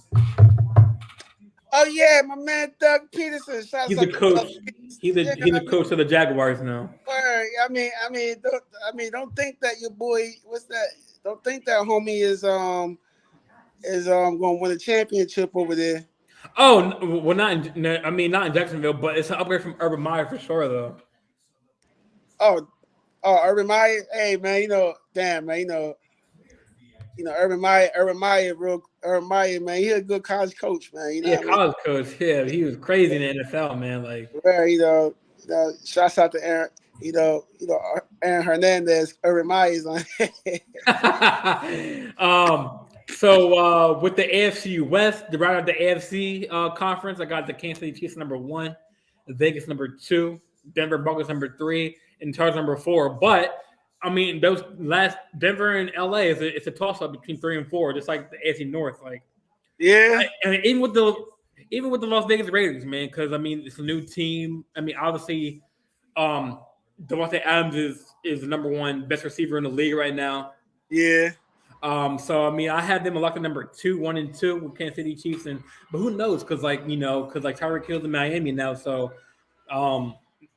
Oh yeah, my man Doug Peterson. He's the coach. He's the coach of the Jaguars now. I mean, don't think that your boy. What's that? Don't think that homie is going to win a championship over there. Oh well, not in Jacksonville, but it's an upgrade from Urban Meyer for sure, though. Oh, Urban Meyer. Hey man, damn man, Urban Meyer, man. He's a good college coach, man. College coach. Yeah, he was crazy in the NFL, man. Like, shouts out to Aaron. Aaron Hernandez. Urban Meyer's on. So with the AFC West, the round of the AFC conference, I got the Kansas City Chiefs number 1, Vegas number 2, Denver Broncos number 3, and Chargers number 4. But I mean, those last Denver and LA it's a toss up between 3 and 4, just like the AFC North. Like, yeah, and even with the Las Vegas Raiders, man, because I mean it's a new team. I mean, obviously, Devontae Adams is the number 1 best receiver in the league right now. Yeah. So I mean, I had them elected number 2, 1, and 2 with Kansas City Chiefs, but who knows? Because Tyreek Hill's in Miami now, so now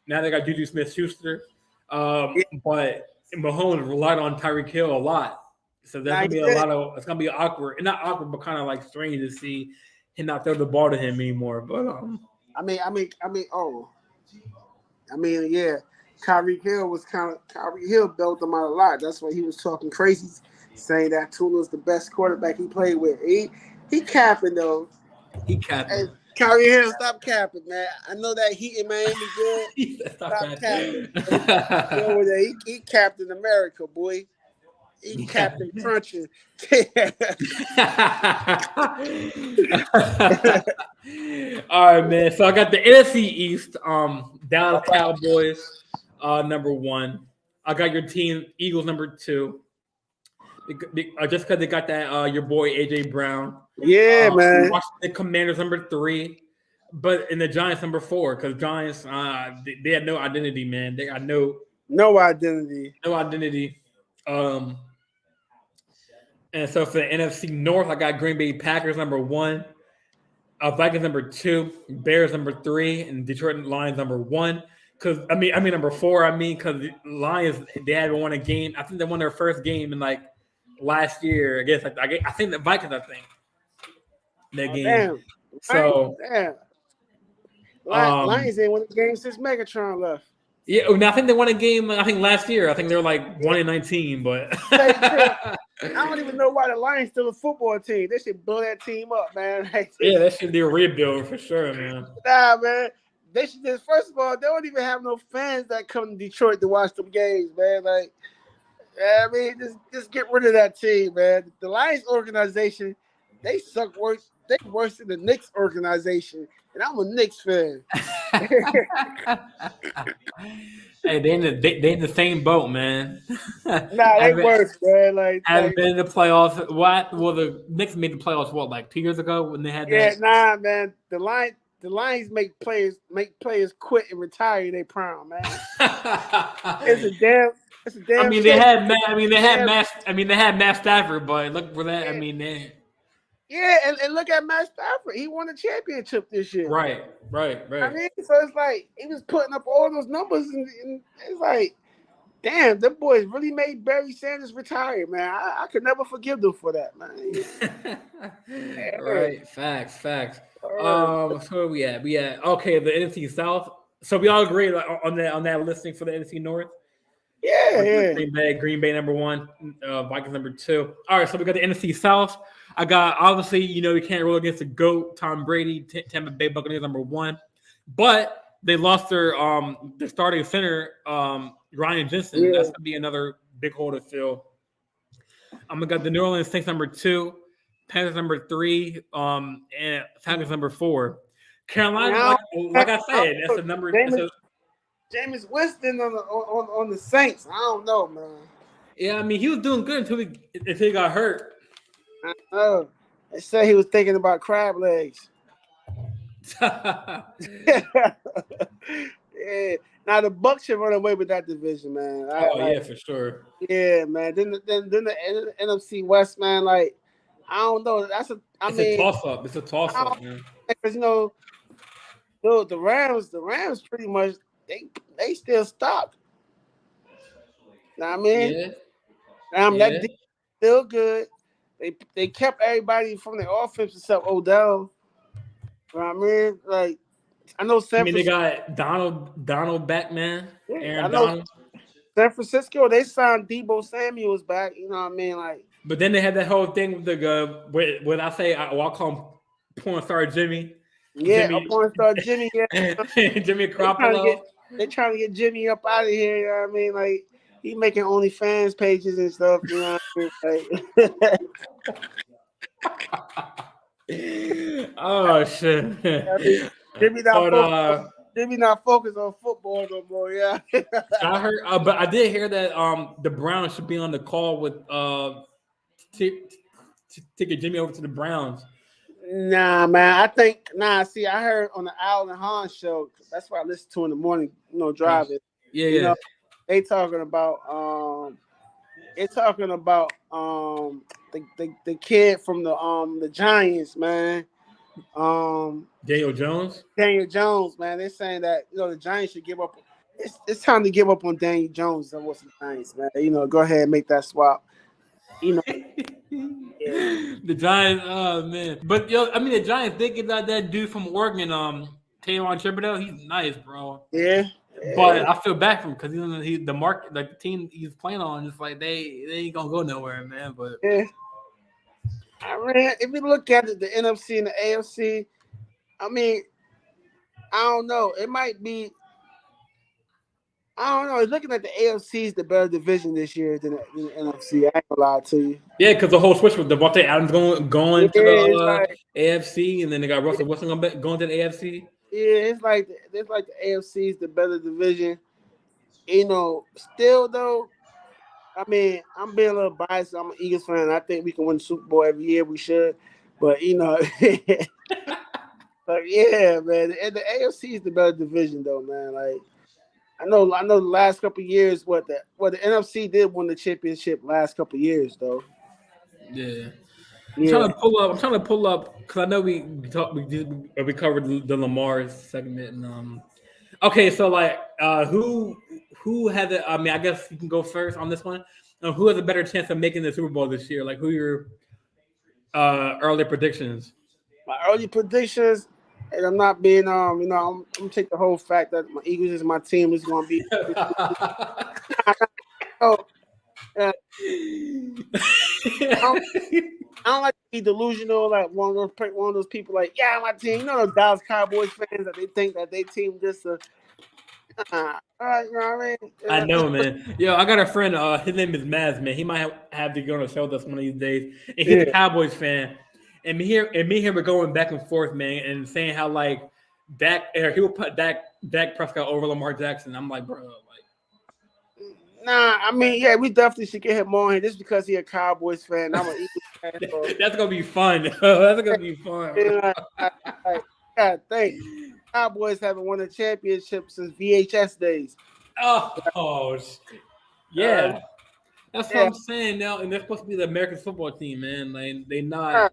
they got Juju Smith-Schuster, but Mahomes relied on Tyreek Hill a lot, so there's gonna be it's gonna be awkward, and not awkward, but kind of like strange to see him not throw the ball to him anymore. But yeah. Tyreek Hill built him out a lot. That's why he was talking crazy, saying that Tua's the best quarterback he played with. He capping though. He capping. Hey, Tyreek Hill, stop capping, man. I know that Heat in Miami good. Stop capping. He captain America, boy. He captain crunching. All right, man. So I got the NFC East, Dallas Cowboys, number 1. I got your team, Eagles, number 2. Just because they got that your boy AJ Brown. Yeah, man. The Commanders, number 3. But in the Giants, number 4, because Giants, they had no identity, man. They got no identity. No identity. And so for the NFC North, I got Green Bay Packers number 1, Vikings number 2, Bears number 3, and Detroit Lions number 1. Because I mean number 4. Because the Lions, they had won a game. I think they won their first game in like last year. I think the Vikings. That game. Damn. So damn. Lions ain't won a game since Megatron left. Yeah, I think they won a game. I think last year. I think they were like 1-19, but I don't even know why the Lions still a football team. They should blow that team up, man. Yeah, that should be a rebuild for sure, man. Nah, man. They should just, first of all, they don't even have no fans that come to Detroit to watch them games, man. Like, just get rid of that team, man. The Lions organization, they suck worse. They worse than the Knicks organization, and I'm a Knicks fan. Hey, they in the same boat, man. Nah, they worse, man. Like, haven't been in the playoffs. What? Well, the Knicks made the playoffs like 2 years ago when they had that. Yeah, nah, man. The Lions make players quit and retire in their prime, man. It's a damn. They had Matt Stafford, but look for that. Yeah. Yeah, and look at Matt Stafford. He won a championship this year. Right. So it's like he was putting up all those numbers, and it's like, damn, them boys really made Barry Sanders retire, man. I could never forgive them for that, man. Right. Facts. So where we at? We at the NFC South. So we all agree on that listing for the NFC North. Yeah. Green Bay number 1, Vikings number 2. All right, so we got the NFC South. I got, obviously, we can't roll against the GOAT, Tom Brady, Tampa Bay Buccaneers number 1. But they lost their starting center, Ryan Jensen. Yeah. That's going to be another big hole to fill. I'm gonna got the New Orleans Saints number 2, Panthers number 3, and Falcons number 4. Carolina, Now, like I said, that's a number. That's a Jameis Winston on the Saints. I don't know, man. yeah. I mean, he was doing good until he got hurt. I don't know. They said he was thinking about crab legs. Yeah. Now the Bucks should run away with that division, man. Yeah, for sure. Yeah, man. Then the NFC West, man. Like, I don't know. It's a toss up. It's a toss up, man. Because the Rams pretty much they still stuck. Know what I mean? Yeah. That defense still good. They kept everybody from the offense except Odell. You know what I mean? Like, I know they got Donald back, man. Yeah, Aaron Donald. San Francisco, they signed Deebo Samuel's back. You know what I mean? Like, but then they had that whole thing with the when I say I'll call him porn star Jimmy. Yeah, porn star Jimmy. Yeah. Jimmy Garoppolo. They're trying to get Jimmy up out of here. You know what I mean? Like, he making OnlyFans pages and stuff. You know what I mean? Oh shit! Jimmy not focused on football no more. Yeah. I heard, but I did hear that the Browns should be on the call with take Jimmy over to the Browns. Nah, man. See, I heard on the Al and Han show. That's what I listen to in the morning. Driving. Yeah. They talking about the kid from the Giants, man. Daniel Jones, man. They're saying that the Giants should give up. It's time to give up on Daniel Jones and what's the Giants, man. Go ahead and make that swap. The Giants, oh man. But the Giants, they get that dude from Oregon, Taywan Thibodeau. He's nice, bro. Yeah. But I feel bad for him because the team he's playing on, it's like they ain't gonna go nowhere, man. But yeah. I mean, if you look at it, the NFC and the AFC, I mean, I don't know. It might be. I don't know. Looking at the AFC is the better division this year than the NFC. I ain't gonna lie to you. Yeah, because the whole switch with Devontae Adams going to the AFC, and then they got Russell Wilson going to the AFC. Yeah, it's like the AFC is the better division. Still though, I mean, I'm being a little biased. I'm an Eagles fan. I think we can win the Super Bowl every year. We should, but but yeah, man. And the AFC is the better division, though, man. Like, I know. The last couple of years, what the NFC did win the championship last couple of years, though. Yeah. I'm trying to pull up because I know we covered the Lamar segment and okay, so like who had the? I mean, I guess you can go first on this one. Who has a better chance of making the Super Bowl this year? Like, who are your early predictions? My early predictions, and I'm not being I'm gonna take the whole fact that my Eagles is my team is gonna be. I don't like to be delusional, like one of those people, like, yeah, my team. Those Dallas Cowboys fans that they think that they team just you know what I mean? I know, man. Yo, I got a friend. His name is Maz, man. He might have to go on the show with us one of these days. And he's a Cowboys fan. And me and him are going back and forth, man, and saying how like he will put Dak Prescott over Lamar Jackson. I'm like, bro, like. Nah, I mean, yeah, we definitely should get him on here just because he's a Cowboys fan. I'm an Eagles fan. So. That's gonna be fun. That's gonna be fun. I gotta think. Cowboys haven't won a championship since VHS days. Oh, yeah. That's what I'm saying now. And they're supposed to be the American football team, man. Like they not.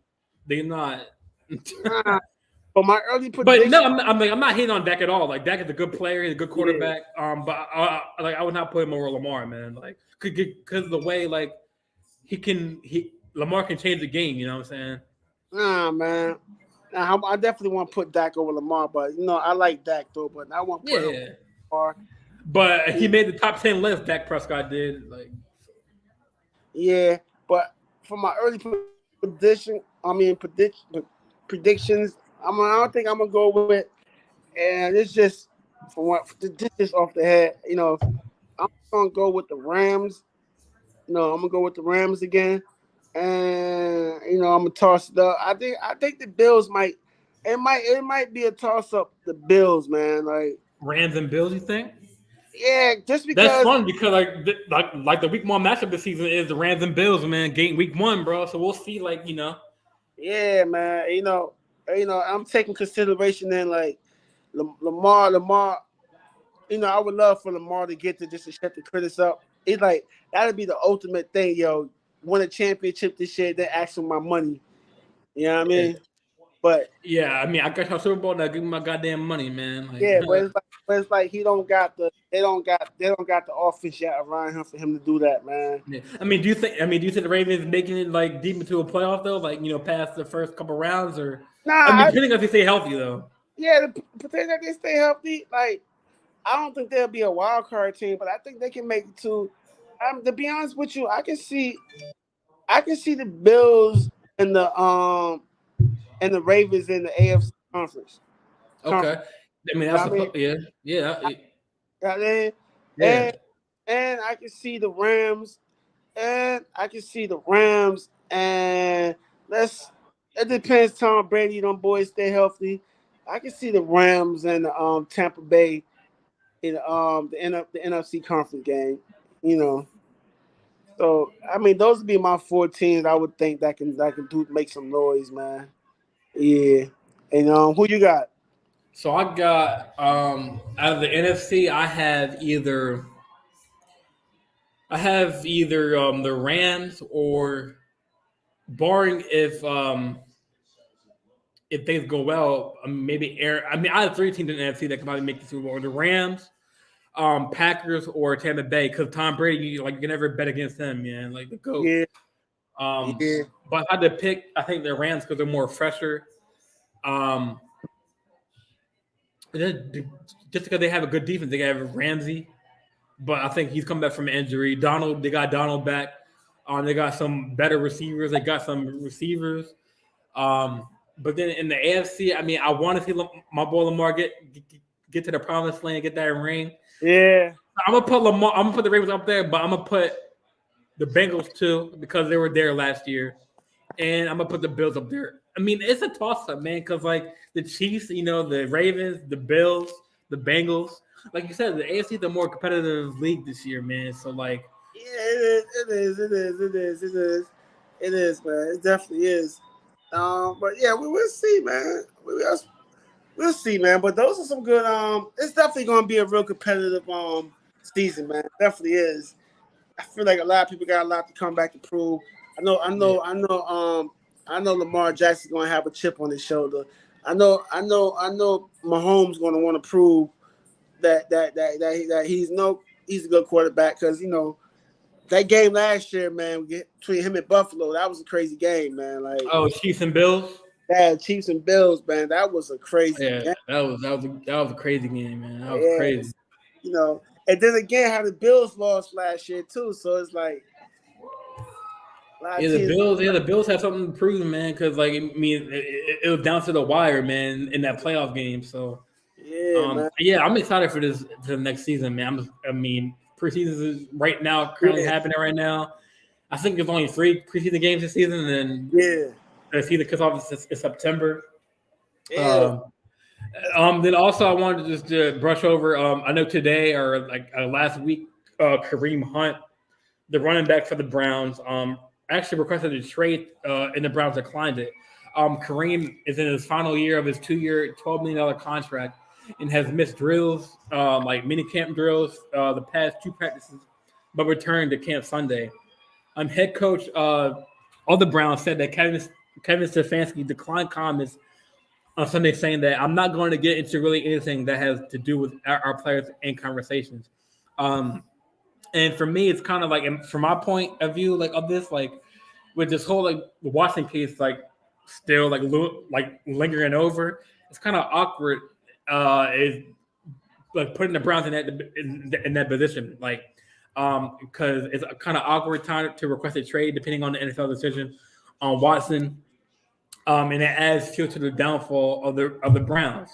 But my early prediction. But no, I'm not hating on Dak at all. Like Dak is a good player, he's a good quarterback. Yeah. But I would not put him over Lamar, man. Like because of the way like Lamar can change the game. You know what I'm saying? Nah, man. I definitely want to put Dak over Lamar, but I like Dak though. But I want to put him over Lamar. But he made the top 10 list. Dak Prescott did. Like, yeah, but for my early predictions, I don't think I'm gonna go with, and it's just this is off the head. I'm gonna go with the Rams, No, I'm gonna go with the Rams again, and I'm gonna toss it up. I think the Bills might. It might be a toss up. The Bills, man, like Rams and Bills, you think? yeah, just That's because. fun because like the week one matchup this season is the Rams and Bills, man. Game week one, bro. So we'll see, Yeah, man. I'm taking consideration in like Lamar. I would love for Lamar to get to just to shut the critics up. It's like that'd be the ultimate thing, yo. Win a championship this year, then ask for my money. You know what I yeah. mean? But Yeah, I mean, I got your Super Bowl now. Give me my goddamn money, man. yeah, but it's like he don't got the they don't got the offense yet around him for him to do that, man. Yeah. I mean, do you think the Ravens making it like deep into a playoff though? Like past the first couple rounds, or I mean, Nah, depending on if they stay healthy though. yeah, the potential that they stay healthy, like I don't think they'll be a wild card team, but I think they can make it to. To be honest with you, I can see the Bills and the Ravens in the AFC conference. Okay, I mean You know that's what I mean? You know what I mean? yeah. And I can see the Rams, and I can see the Rams, and let's. It depends. Tom Brady, them boys stay healthy. I can see the Rams and Tampa Bay in the NFC conference game. You know, so I mean, those would be my four teams. I would think that can do make some noise, man. Yeah, and who you got? So I got out of the NFC, I have either the Rams or barring if things go well, maybe Aaron. I mean, I have three teams in the NFC that can probably make the Super Bowl: the Rams, Packers, or Tampa Bay. Because Tom Brady, you can never bet against him, man. Like the goat. Yeah, Um, yeah, but if I had to pick, I think the Rams because they're more fresher. Um, just because they have a good defense, they have Ramsey, but I think he's come back from injury. They got Donald back. They got some better receivers. They got some receivers. But then in the AFC, I mean, I want to see my boy Lamar get to the promised land, get that ring. yeah. I'm gonna put Lamar. I'm gonna put the Ravens up there, but I'm gonna put the Bengals too because they were there last year, and I'm gonna put the Bills up there. I mean, it's a toss up, man, because like the Chiefs, the Ravens, the Bills, the Bengals. Like you said, the AFC is a more competitive league this year, man. So like, Yeah, it is. It is. It is. It is. It is, man. It definitely is. But yeah, we'll see, man. We'll see, man. But those are some good. It's definitely going to be a real competitive season, man. It definitely is. I feel like a lot of people got a lot to come back to prove. I know. I yeah, know. I know. I know Lamar Jackson's going to have a chip on his shoulder. I know. I know. I know. Mahomes going to want to prove that he's a good quarterback because that game last year, man, between him and Buffalo, that was a crazy game, man. Like oh, Chiefs and Bills. that Chiefs and Bills, man, that was a crazy Yeah, game. that was a crazy game, man. That was crazy. Yes, and then again, how the Bills lost last year too. So it's like a lot Yeah, of the teams. Bills. Yeah, the Bills have something to prove, man. Because I mean, it was down to the wire, man, in that playoff game. So, Yeah, man. yeah, I'm excited for the next season, man. I mean, preseason is currently Yeah, happening right now. I think there's only 3 preseason games this season, and then yeah, the season kicks off in September. yeah, Um, then also I wanted to just brush over. I know today or like last week, Kareem Hunt, the running back for the Browns, actually requested a trade, and the Browns declined it. Kareem is in his final year of his 2-year, $12 million contract, and has missed drills, like mini camp drills, the past 2 practices, but returned to camp Sunday. Head coach of the Browns said that Kevin Stefanski declined comments on Sunday, saying that I'm not going to get into really anything that has to do with our players and conversations. Um, and for me, it's kind of like, and from my point of view, like of this, like with this whole like Washington case, like still like lingering over, it's kind of awkward. Is like putting the Browns in that position, like because it's a kind of awkward time to request a trade, depending on the NFL decision on Watson, and it adds fuel to the downfall of the Browns.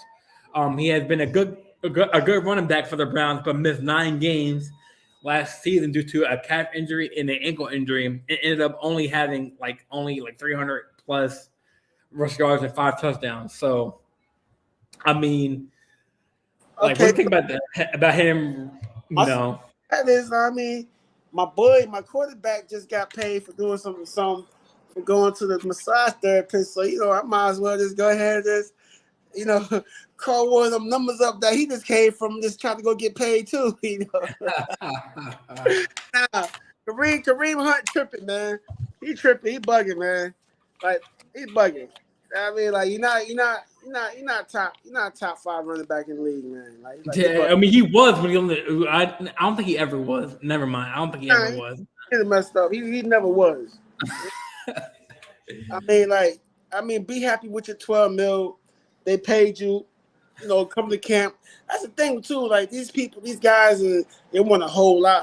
He has been a good running back for the Browns, but missed 9 games last season due to a calf injury and an ankle injury, and ended up only having like 300 plus rush yards and 5 touchdowns. So, I mean, like, what do you think about that? About him? That is, I mean, my quarterback just got paid for doing something for going to the massage therapist. So I might as well just go ahead and just call one of them numbers up that he just came from, just trying to go get paid too. Nah, Kareem Hunt tripping, man. He tripping. He bugging, man. Like, he bugging. I mean, like, you're not top 5 running back in the league, man. Yeah, I mean, he was when he only. I don't think he ever was. Never mind. I don't think he ever was. He messed up. He never was. I mean, be happy with your $12 million. They paid you. Come to camp. That's the thing too. Like, these guys, they want to hold out.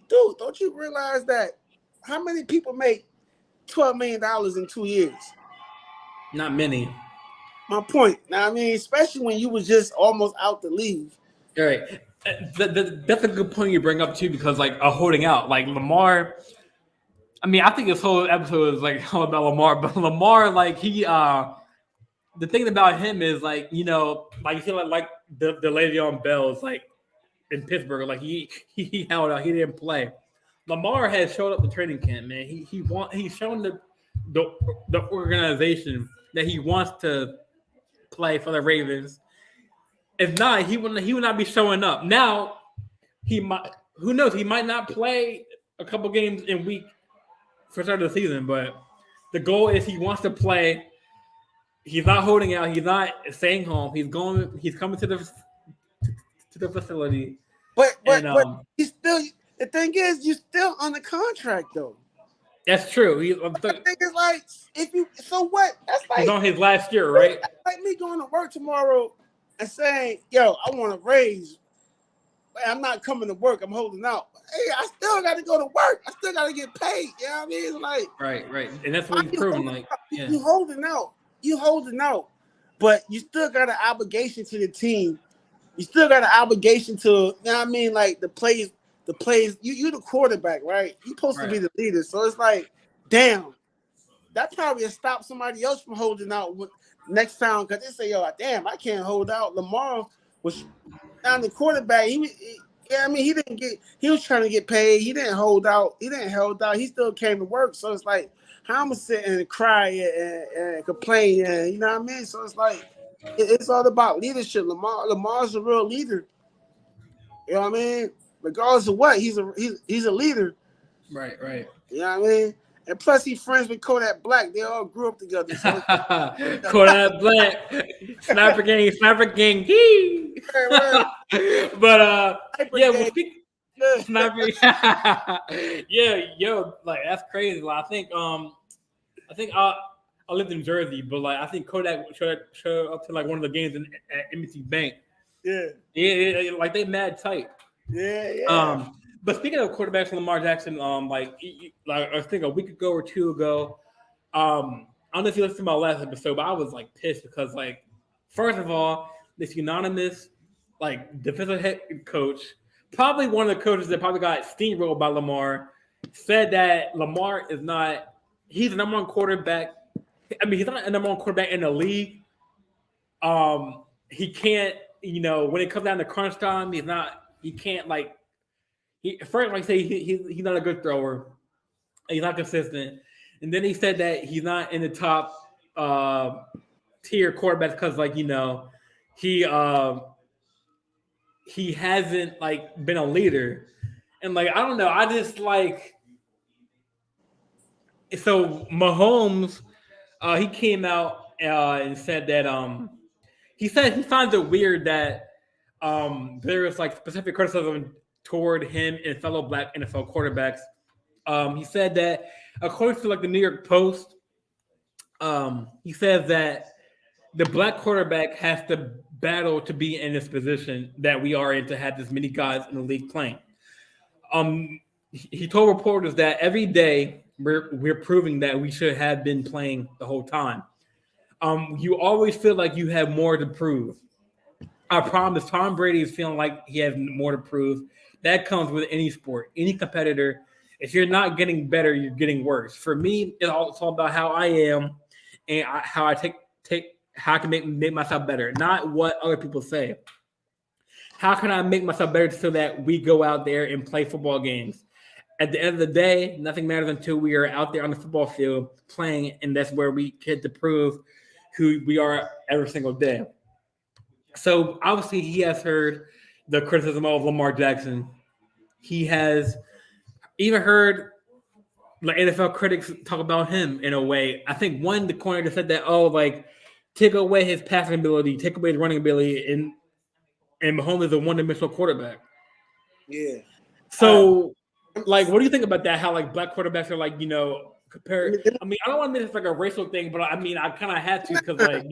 Dude, don't you realize that? How many people make $12 million in 2 years? Not many. My point. Now, I mean, especially when you was just almost out the league. All right. That's a good point you bring up too, because like holding out, like Lamar. I mean, I think this whole episode is like all about Lamar, but Lamar, like he, the thing about him is like like you feel like the Le'Veon Bell's like in Pittsburgh, like he held out, he didn't play. Lamar has showed up to training camp, man. He's shown the organization that he wants to play for the Ravens. If not, he would not be showing up. Now, who knows? He might not play a couple games in week for start of the season, but the goal is he wants to play. He's not holding out. He's not staying home. He's coming to the facility. But he's still. The thing is, you're still on the contract though. That's true. The thing is, like, so what? That's like he's on his last year, right? That's like me going to work tomorrow and saying, "Yo, I want a raise. I'm not coming to work. I'm holding out. Hey, I still got to go to work. I still got to get paid. You know what I mean? Like, right, and that's what he's proven. Like, yeah. You holding out, but you still got an obligation to the team. You still got an obligation to, you know what I mean? Like the plays. You the quarterback, right? You're supposed to be the leader. So it's like, damn, that probably will stop somebody else from holding out next time, because they say, yo, damn, I can't hold out. Lamar was down the quarterback. He was trying to get paid. He didn't hold out. He still came to work. So it's like, how I'm gonna sit and cry and complain, and you know what I mean? So it's like, it's all about leadership. Lamar's a real leader. You know what I mean? Regardless of what, he's a leader. Right. You know what I mean? And plus, he's friends with Kodak Black. They all grew up together. So Kodak Black, Sniper Gang. Right. But we'll speak. Sniper. Yeah, yo, like that's crazy. Like, I think I lived in Jersey, but like I think Kodak showed up to like one of the games at Embassy Bank. Yeah, like they mad tight. Yeah. But speaking of quarterbacks, Lamar Jackson, like I think a week ago or two ago, I don't know if you listened to my last episode, but I was like pissed because, like, first of all, this unanimous like defensive head coach, probably one of the coaches that probably got steamrolled by Lamar, said that Lamar is not. He's the number one quarterback. I mean, he's not the number one quarterback in the league. He can't. When it comes down to crunch time, he's not. He can't like. First, like say he's not a good thrower. He's not consistent, and then he said that he's not in the top tier quarterbacks because, like, he hasn't like been a leader, and like I don't know. I just like so Mahomes. He came out and said that he said he finds it weird that there is like specific criticism toward him and fellow Black NFL quarterbacks. He said that according to like the New York Post, he says that the Black quarterback has to battle to be in this position that we are in, to have this many guys in the league playing. He told reporters that every day we're proving that we should have been playing the whole time. You always feel like you have more to prove. I promise Tom Brady is feeling like he has more to prove. That comes with any sport, any competitor. If you're not getting better, you're getting worse. For me, it's all about how I am and how I take how I can make myself better, not what other people say. How can I make myself better so that we go out there and play football games? At the end of the day, nothing matters until we are out there on the football field playing, and that's where we get to prove who we are every single day. So obviously, he has heard the criticism of Lamar Jackson. He has even heard the NFL critics talk about him in a way. I think one the corner just said that, oh, like take away his passing ability, take away his running ability, and Mahomes is a one-dimensional quarterback. Yeah. So, like, what do you think about that? How like black quarterbacks are like, compared. I mean, I don't want to make this like a racial thing, but I mean, I kind of had to because, like,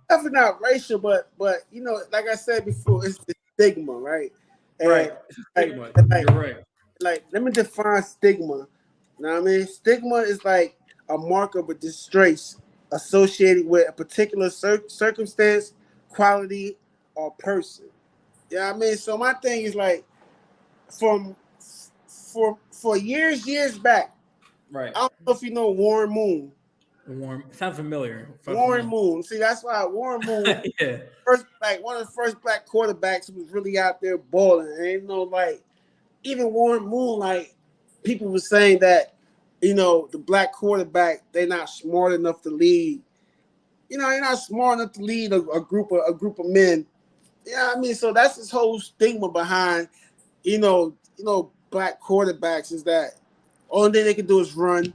definitely not racial, but like I said before, it's the stigma, right? And right. It's a stigma. You're right. Like, let me define stigma. You know what I mean? Stigma is like a mark of a disgrace associated with a particular circumstance, quality, or person. You know what I mean? So my thing is like, from for years back. Right. I don't know if you know Warren Moon. Sounds familiar. Warren Moon. See, that's why Warren Moon, yeah. one of the first black quarterbacks who was really out there balling. And like even Warren Moon, like people were saying that, the black quarterback, they're not smart enough to lead. They're not smart enough to lead a group of men. Yeah, I mean, so that's this whole stigma behind, black quarterbacks is that only thing they can do is run. You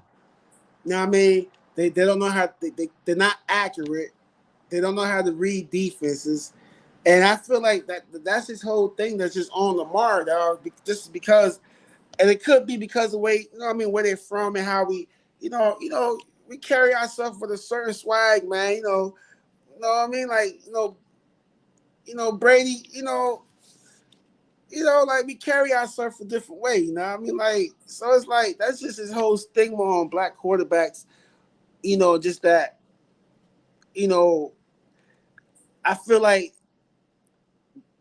know what I mean? They don't know how they're not accurate. They don't know how to read defenses. And I feel like that's his whole thing that's just on Lamar, dog. Just because, and it could be because of the way, where they're from and how we, we carry ourselves with a certain swag, man. You know what I mean? Like, Brady, like we carry ourselves a different way, you know what I mean? Like, so it's like that's just his whole stigma on black quarterbacks, just that, I feel like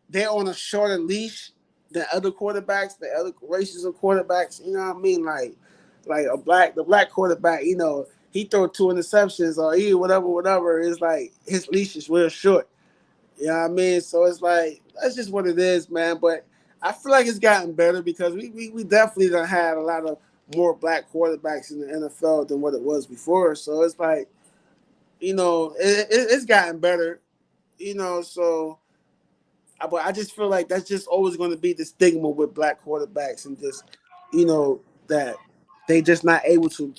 they're on a shorter leash than other quarterbacks, the other races of quarterbacks, you know what I mean? Like the black quarterback, he throw 2 interceptions or whatever. It's like his leash is real short. You know what I mean? So it's like that's just what it is, man. But I feel like it's gotten better because we definitely done had a lot of more black quarterbacks in the NFL than what it was before. So it's like, it's gotten better, so but I just feel like that's just always going to be the stigma with black quarterbacks and just, that they just not able to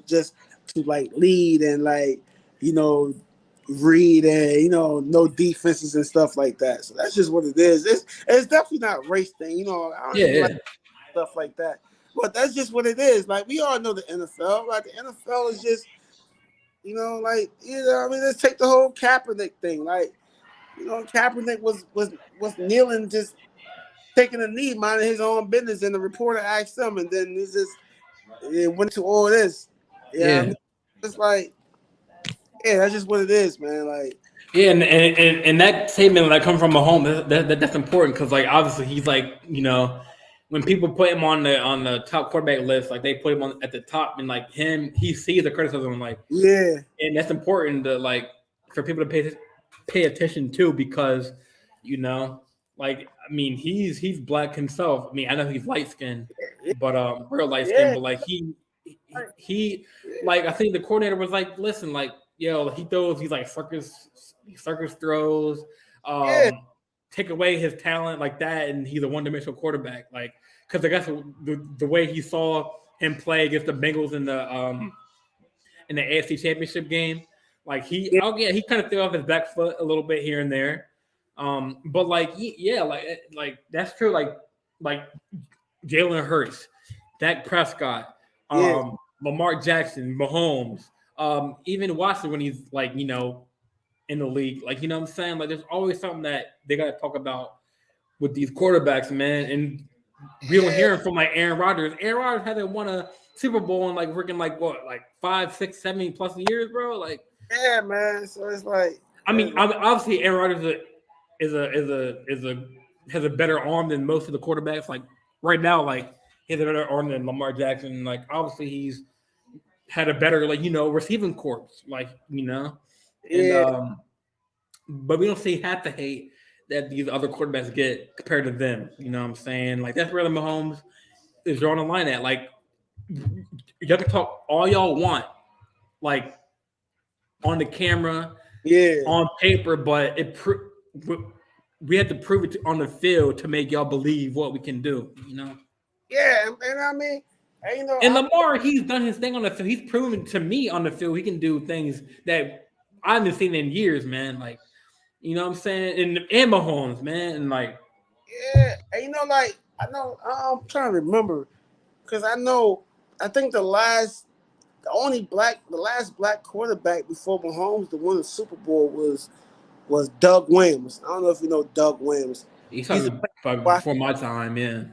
just to like lead and like, read and know defenses and stuff like that. So that's just what it is. It's definitely not race thing. I don't even like stuff like that. But that's just what it is. Like we all know the NFL. Like the NFL is just, I mean, let's take the whole Kaepernick thing. Like, Kaepernick was kneeling, just taking a knee, minding his own business, and the reporter asked him, and then it went to all this. Yeah, I mean, it's like, yeah, that's just what it is, man. Like, yeah, and that statement that come from Mahomes, that's important because like obviously he's like when people put him on the top quarterback list, like they put him on at the top, and like he sees the criticism, like and that's important to like for people to pay attention to because like I mean he's black himself. I mean I know he's light skinned, but real light skinned, but like he like I think the coordinator was like, listen, like he throws these like circus throws, take away his talent like that, and he's a one-dimensional quarterback. Like because I guess the way he saw him play against the Bengals in the AFC Championship game, like he kind of threw off his back foot a little bit here and there, but like like that's true. Like Jalen Hurts, Dak Prescott, Lamar Jackson, Mahomes, even Watson when he's like in the league, like what I'm saying. Like there's always something that they got to talk about with these quarterbacks, man. And we don't hear from like Aaron Rodgers. Aaron Rodgers hasn't won a Super Bowl in like freaking like what, like 5, 6, 7 plus years, bro. Like yeah, man. So it's like I mean, obviously Aaron Rodgers has a better arm than most of the quarterbacks. Like right now, like he has a better arm than Lamar Jackson. Like obviously he's had a better receiving corps. Like and Yeah, but we don't see half the hate that these other quarterbacks get compared to them. You know what I'm saying? Like that's where the Mahomes is drawing the line at. Like y'all can talk all y'all want, like on the camera, yeah, on paper, but we have to prove it on the field to make y'all believe what we can do. yeah. And I mean, And Lamar, he's done his thing on the field. He's proven to me on the field he can do things that I haven't seen in years, man. Like, you know what I'm saying? And Mahomes, man. And like, yeah. And like I know, I'm trying to remember because I think the last black quarterback before Mahomes to win the Super Bowl was Doug Williams. I don't know if you know Doug Williams. he's He's a talking before my time, yeah.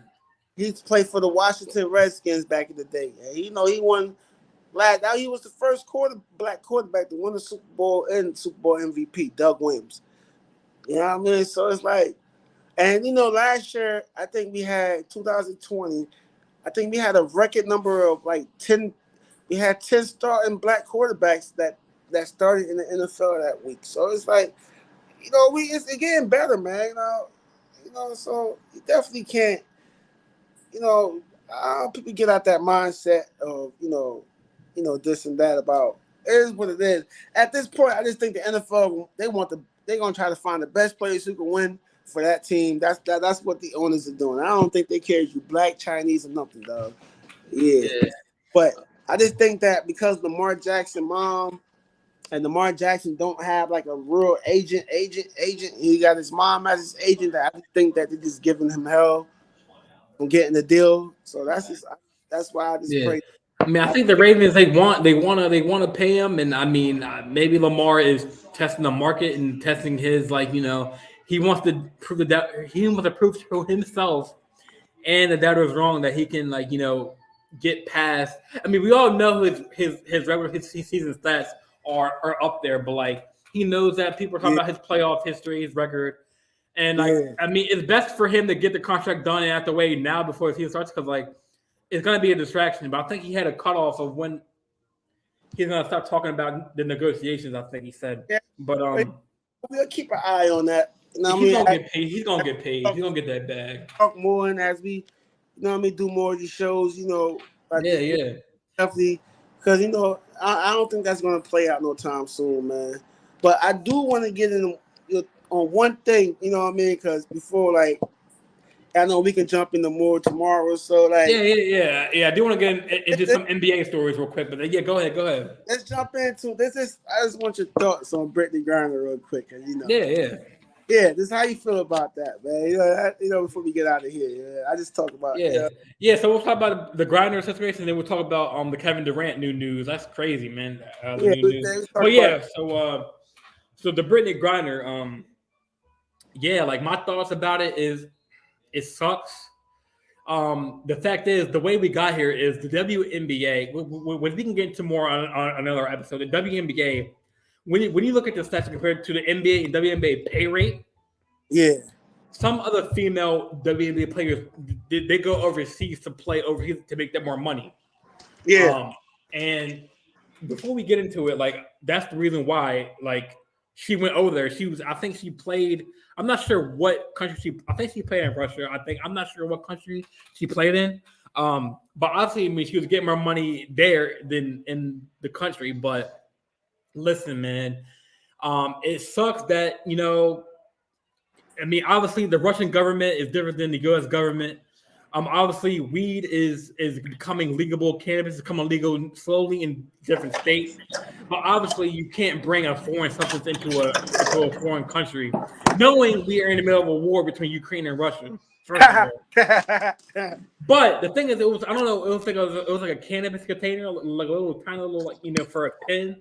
He's played for the Washington Redskins back in the day. And, he won last. Now he was the first black quarterback to win the Super Bowl and Super Bowl MVP. Doug Williams. You know what I mean? So it's like, and last year I think we had 2020. I think we had a record number of like 10. We had 10 starting black quarterbacks that started in the NFL that week. So it's like, it's getting better, man. So you definitely can't. People get out that mindset of this and that about it is what it is. At this point, I just think the NFL they're gonna try to find the best players who can win for that team. That's what the owners are doing. I don't think they care if you black, Chinese, or nothing, dog. Yeah, but I just think that because Lamar Jackson mom and Lamar Jackson don't have like a real agent. He got his mom as his agent. That I just think that they're just giving him hell from getting the deal. So that's why I just Yeah. pray. I mean, I think the Ravens they want to pay him, and I mean, maybe Lamar is testing the market and testing his he wants to prove to himself and the doubter is wrong that he can get past. I mean, we all know his season stats are up there, but like he knows that people are talking about his playoff history, his record, and like I mean, it's best for him to get the contract done and out the way now before the season starts because like it's going to be a distraction. But I think he had a cutoff of when he's going to start talking about the negotiations. I think he said, but we'll keep an eye on that. he's going to get paid. He's going to get paid. He's going to get that bag. Talk more and as we, do more of these shows. Definitely because I don't think that's going to play out no time soon, man. But I do want to get in on one thing, you know what I mean? Because before I know we can jump into more tomorrow. So yeah. I do want to get into some NBA stories real quick, but yeah, go ahead. Let's jump into this. I just want your thoughts on Brittany Griner real quick, cause Yeah, this how you feel about that, man. Before we get out of here, I just talk about So we'll talk about the Griner situation, and then we'll talk about the Kevin Durant new news. That's crazy, man. New news. So the Brittany Griner, like my thoughts about it is it sucks. The fact is, the way we got here is the WNBA. When we can get into more on another episode, the WNBA. When you look at the stats compared to the NBA and WNBA pay rate, some other female WNBA players they go overseas to play overseas to make them more money. And before we get into it, like that's the reason why she went over there. I think she played. I'm not sure what country I think she played in Russia. I'm not sure what country she played in. But obviously, I mean, she was getting more money there than in the country. But listen, man, it sucks that I mean, obviously, the Russian government is different than the U.S. government. Obviously, weed is becoming legal. Cannabis is becoming legal slowly in different states. But obviously, you can't bring a foreign substance into a foreign country, knowing we are in the middle of a war between Ukraine and Russia. First of all. But the thing is, it was like a cannabis container, like a little tiny little for a pen.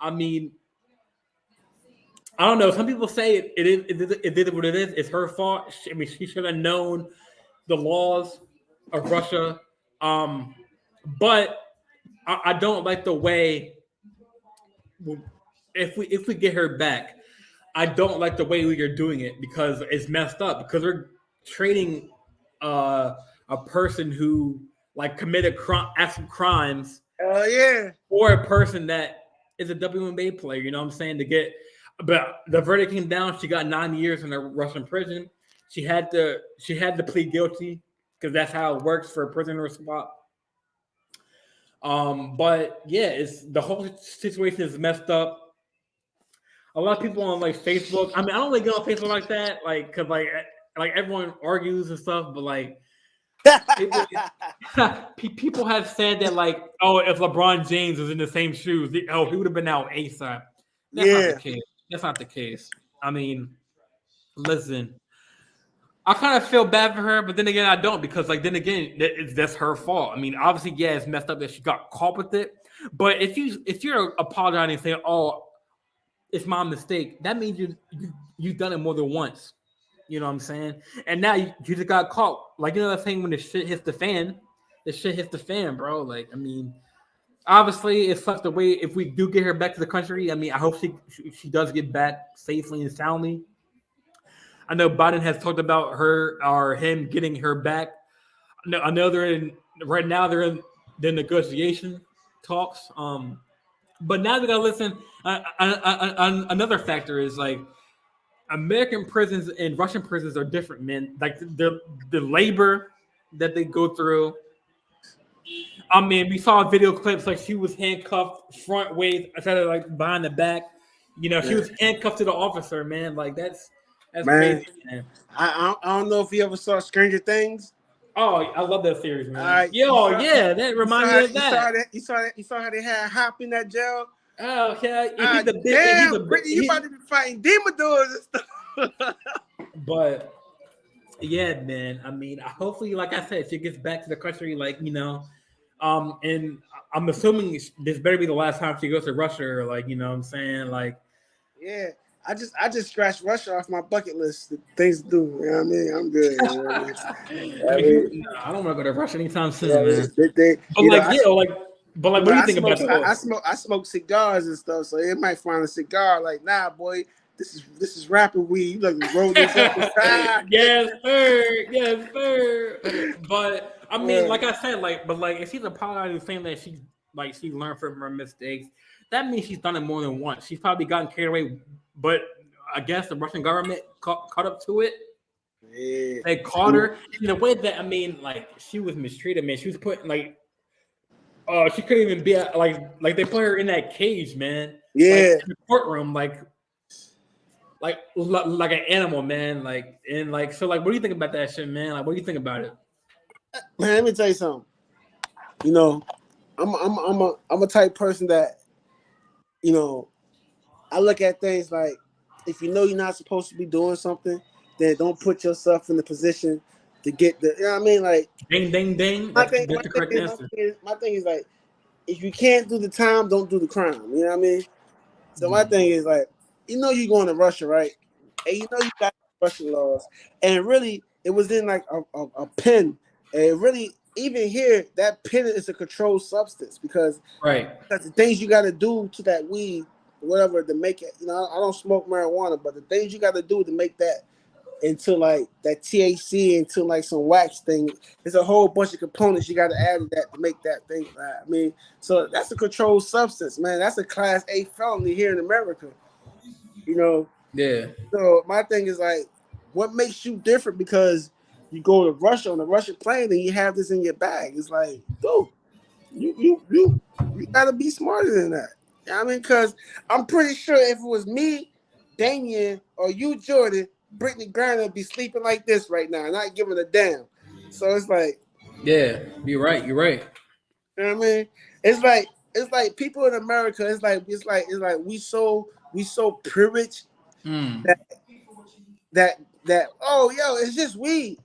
I mean, I don't know. Some people say it did what it is. It's her fault. I mean, she should have known the laws of Russia. But I don't like the way if we get her back. I don't like the way you're doing it because it's messed up. Because we're trading a person who like committed acts of crimes Yeah. or a person that is a WNBA player. You know what I'm saying? But the verdict came down. She got 9 years in a Russian prison. She had to plead guilty because that's how it works for a prisoner swap. But yeah, it's the whole situation is messed up. A lot of people on like Facebook. I mean, I don't really get on Facebook like that, like because like everyone argues and stuff. But like people, people have said that like, oh, if LeBron James was in the same shoes, he would have been out ASAP. That's not the case. That's not the case. I mean, listen, I kind of feel bad for her, but then again, I don't because like then again, that's her fault. I mean, obviously, yeah, it's messed up that she got caught with it. But if you're apologizing and saying, oh, it's my mistake, that means you've done it more than once. You know what I'm saying? And now you just got caught. Like, you know that thing when the shit hits the fan, bro. Like, I mean, obviously it sucks the way if we do get her back to the country. I mean, I hope she does get back safely and soundly. I know Biden has talked about her or him getting her back. I know right now they're in the negotiation talks. But now we gotta listen. Another factor is like American prisons and Russian prisons are different, man. Like the labor that they go through. I mean, we saw video clips like she was handcuffed front ways instead of like behind the back. You know, she was handcuffed to the officer, man. Like that's man, crazy, man. I don't know if you ever saw Stranger Things. Oh, I love that series, man. Right. Yeah, that reminds me of that. You saw how they had Hop in that jail. Oh, yeah. Brittany, you about to be fighting demon doors and stuff. But yeah, man. I mean, hopefully, like I said, she gets back to the country, like you know. And I'm assuming this better be the last time she goes to Russia, or like you know what I'm saying, like. Yeah. I just scratched Russia off my bucket list. Things to do. You know what I mean? I'm good. You know what I mean? I don't want to go to Russia anytime soon, man. But what do you think about it? I smoke cigars and stuff, so it might find a cigar like, nah, boy, this is rapper weed. You like roll this up the side. Yes, sir. But I mean, like I said, if she's apologizing saying that she learned from her mistakes, that means she's done it more than once. She's probably gotten carried away. But I guess the Russian government caught up to it. Yeah. They caught her in the way that, I mean, like, she was mistreated, man. She was put, like, she couldn't even be, like they put her in that cage, man. Yeah. Like, in the courtroom, like an animal, man. Like, and, like, so, like, what do you think about that shit, man? Like, what do you think about it? Man, let me tell you something. You know, I'm a type person that, you know, I look at things like if you know you're not supposed to be doing something, then don't put yourself in the position to get the. You know what I mean? Like, ding. My thing is like, if you can't do the time, don't do the crime. You know what I mean? So my thing is like, you know, you're going to Russia, right? And you know you got Russian laws, and really, it was in like a pen, and really. Even here, that pen is a controlled substance because the things you got to do to that weed, whatever, to make it. You know, I don't smoke marijuana, but the things you got to do to make that into like that THC into like some wax thing, there's a whole bunch of components you got to add to that to make that thing. I mean, so that's a controlled substance, man. That's a Class A felony here in America. You know. Yeah. So my thing is like, what makes you different? Because you go to Russia on a Russian plane and you have this in your bag. It's like, dude, you gotta be smarter than that. You know what I mean? Because I'm pretty sure if it was me, Damion, or you, Jordan, Brittany Griner would be sleeping like this right now, not giving a damn. So it's like, yeah, you're right. You know what I mean? It's like people in America. It's like we so privileged that oh yo, it's just weed.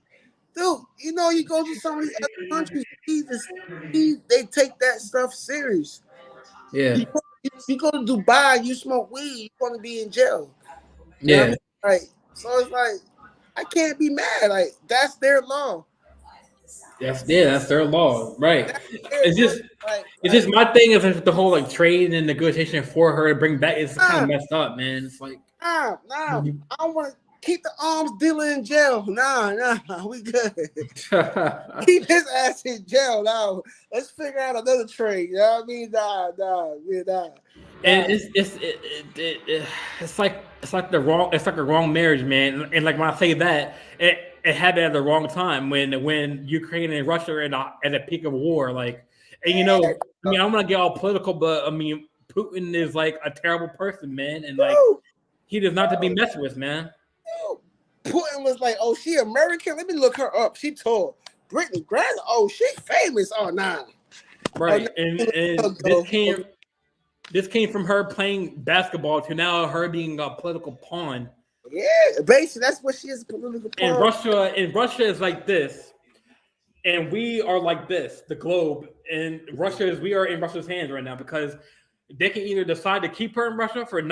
Dude, you know, you go to some of these other countries, they take that stuff serious. Yeah. You go to Dubai, you smoke weed, you're going to be in jail. Yeah. You know what I mean? Like, so it's like, I can't be mad. Like, that's their law. That's their law, right? It's just my thing is the whole like trade and negotiation for her to bring back. It's kind of messed up, man. It's like Nah. I don't want to keep the arms dealer in jail. Nah, we good. Keep his ass in jail now. Let's figure out another trade. You know what I mean? Nah. And it's like a wrong marriage, man. And like when I say that, it happened at the wrong time when Ukraine and Russia are at the peak of war. Like, and I mean, I don't want to get all political, but I mean, Putin is like a terrible person, man, and like he does not to be messed with, man. Putin was like, "Oh, she American? Let me look her up. She told Brittany Grant. Oh, she famous. Oh, nah." Right, and this came from her playing basketball to now her being a political pawn. Yeah, basically that's what she is, a political pawn. And Russia is like this, and we are like this, the globe. And we are in Russia's hands right now because they can either decide to keep her in Russia for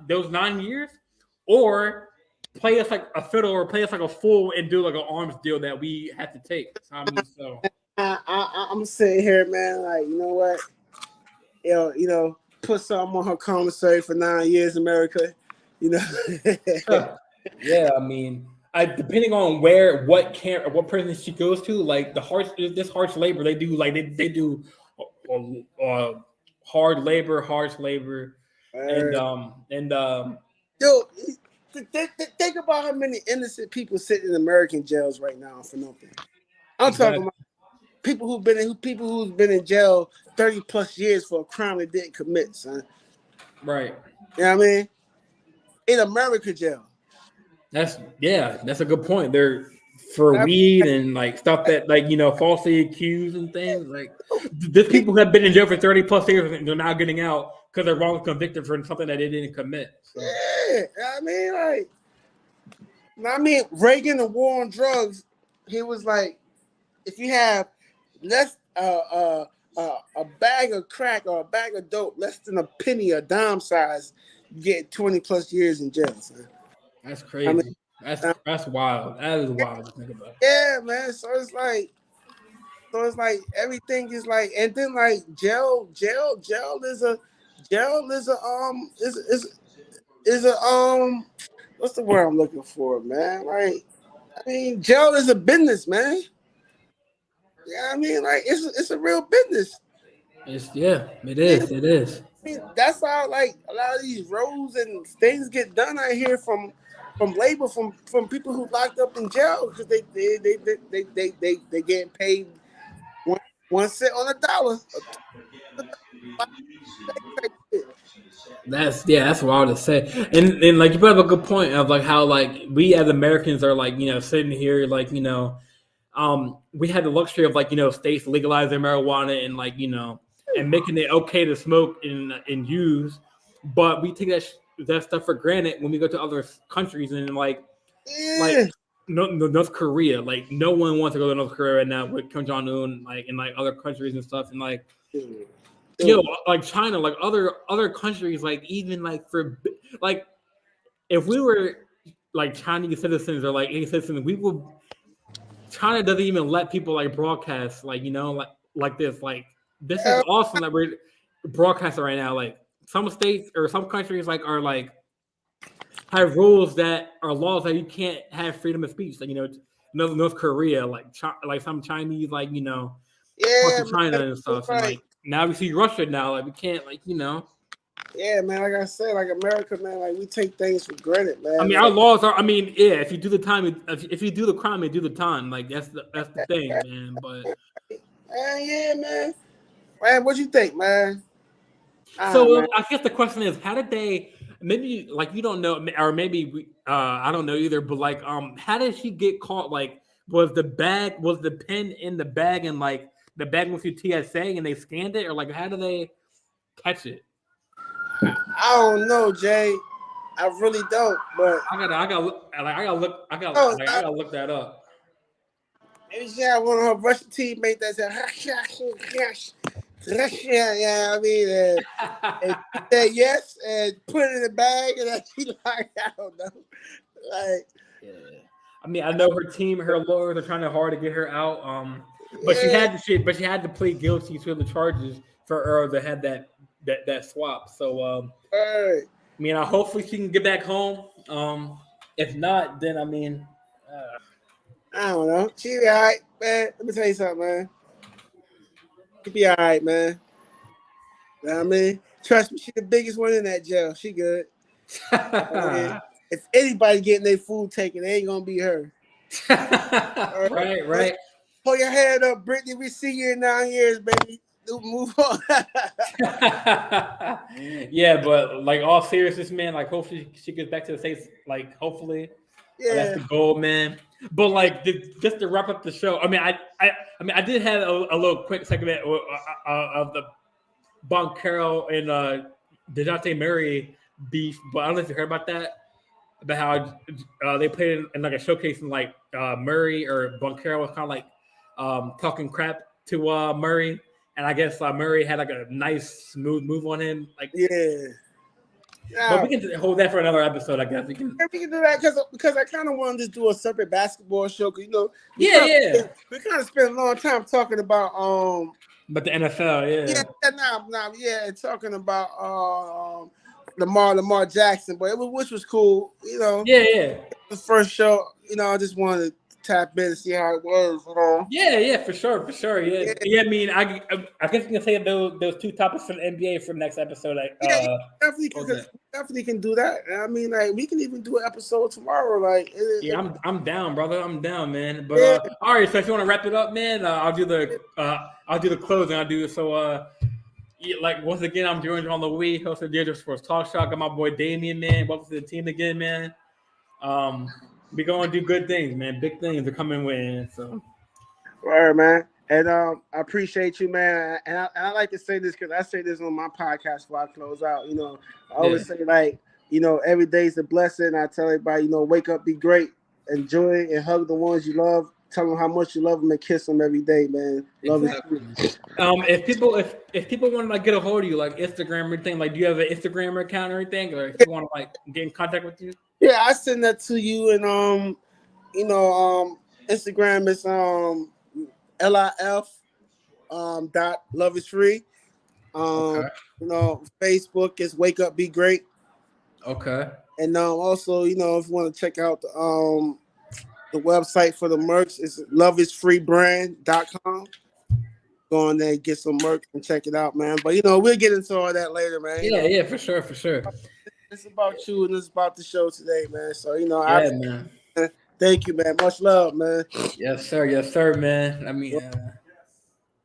those 9 years, or play us like a fiddle or play us like a fool and do like an arms deal that we have to take. So I'm sitting here, man. Like, you know what? Put something on her commissary for 9 years, America. You know. Yeah, I mean, depending on what prison she goes to, like this harsh labor, they do hard labor, harsh labor, and Dude, think about how many innocent people sit in American jails right now for nothing. I'm talking about people who've been in jail 30 plus years for a crime they didn't commit, son. Right. You know what I mean? In America jail. That's a good point. They're for weed and like stuff that falsely accused and things. Like there's people who have been in jail for 30 plus years and they're now getting out because they're wrongly convicted for something that they didn't commit. So. Yeah, I mean, Reagan, the war on drugs, he was like, if you have less a bag of crack or a bag of dope less than a penny or dime size, you get 20 plus years in jail, son. That's crazy. I mean, that's wild. That is wild to think about. Yeah, man. So it's like everything is like, and then like jail is a what's the word I'm looking for, man? Like, I mean, jail is a business, man. Yeah, I mean, like it's a real business. It is. It is. I mean, that's how like a lot of these roads and things get done out here from labor from people who locked up in jail because they getting paid 1 cent on a dollar. That's wild to say. And like you brought up a good point of like how like we as Americans are like sitting here like we had the luxury of like states legalizing marijuana and like and making it okay to smoke and use, but we take that stuff for granted when we go to other countries and like North Korea. Like no one wants to go to North Korea right now with Kim Jong Un, like in like other countries and stuff, and like like China, like other countries, like even like for like if we were like Chinese citizens or like any citizens, we would. China doesn't even let people like broadcast, like like this. Like this is awesome that we're broadcasting right now. Like some states or some countries like are like have rules that are laws that you can't have freedom of speech. Like North Korea, like some Chinese, like China and stuff. And like now we see Russia now, like we can't Yeah, man. Like I said, like America, man, like we take things for granted, man. I mean, our laws are. I mean, yeah. If you do the time, if you do the crime, you do the time. Like that's the thing, man. But yeah, man. Man, what you think, man? So I guess the question is, how did they? Maybe like you don't know, or maybe I don't know either. But like, how did she get caught? Like, was the pen in the bag, and like the bag went through TSA, and they scanned it, or like how do they catch it? I don't know, Jay. I really don't. But I gotta look that up. Maybe she had one of her Russian teammates that said, yeah, I mean, and she said yes and put it in the bag, and then she like, I don't know. Like, yeah. I mean, I know her lawyers are trying hard to get her out. But she had to plead guilty to the charges for her to have that swap. So right. mean, hopefully she can get back home. If not, then I mean, I don't know. She be all right, man. Let me tell you something, man. She be all right, man. You know what I mean? Trust me, she the biggest one in that jail. She good. If anybody getting their food taken, it ain't gonna be her. right. Hold your head up, Brittany. We see you in 9 years, baby. Move on. Yeah, but like all seriousness, man. Like hopefully she gets back to the States. Like hopefully, that's the goal, man. But like just to wrap up the show, I mean, I did have a little quick segment of the Carroll and DeJounte Murray beef, but I don't know if you heard about that. About how they played in like a showcase, and like Murray or Carroll was kind of like talking crap to Murray, and I guess Murray had like a nice smooth move on him. Like but we can hold that for another episode, I guess. We can do that because I kind of wanted to do a separate basketball show. Cause, we kind of spent a long time talking about but the NFL, talking about Lamar Jackson, but which was cool, the first show, I just wanted to tap in and see how it was, for sure, yeah. I mean, I guess we can say those two topics for the NBA for the next episode. Definitely can do that. I mean, like we can even do an episode tomorrow. Like, I'm down, brother. I'm down, man. But all right, so if you want to wrap it up, man, I'll do the closing. I'll do so. Like once again, I'm Durant on the Wii, host of Digital Sports Talk Show. Got my boy Damion, man. Welcome to the team again, man. We gonna do good things, man. Big things are coming with. So, all right, man. And I appreciate you, man. And I like to say this because I say this on my podcast before I close out. I always say like, every day's a blessing. I tell everybody, wake up, be great, enjoy it, and hug the ones you love. Tell them how much you love them and kiss them every day, man. Love exactly. If people want to like get a hold of you, like Instagram or anything, like do you have an Instagram account or anything, or if you want to like get in contact with you? Yeah, I send that to you, and Instagram is LIF dot love is free. Facebook is wake up, be great. Okay. And also, if you want to check out the website for the merch is loveisfreebrand.com. Go on there, get some merch and check it out, man. But we'll get into all that later, man. Yeah, for sure. It's about you and it's about the show today, man. So man. Thank you, man. Much love, man. Yes, sir, man. I mean.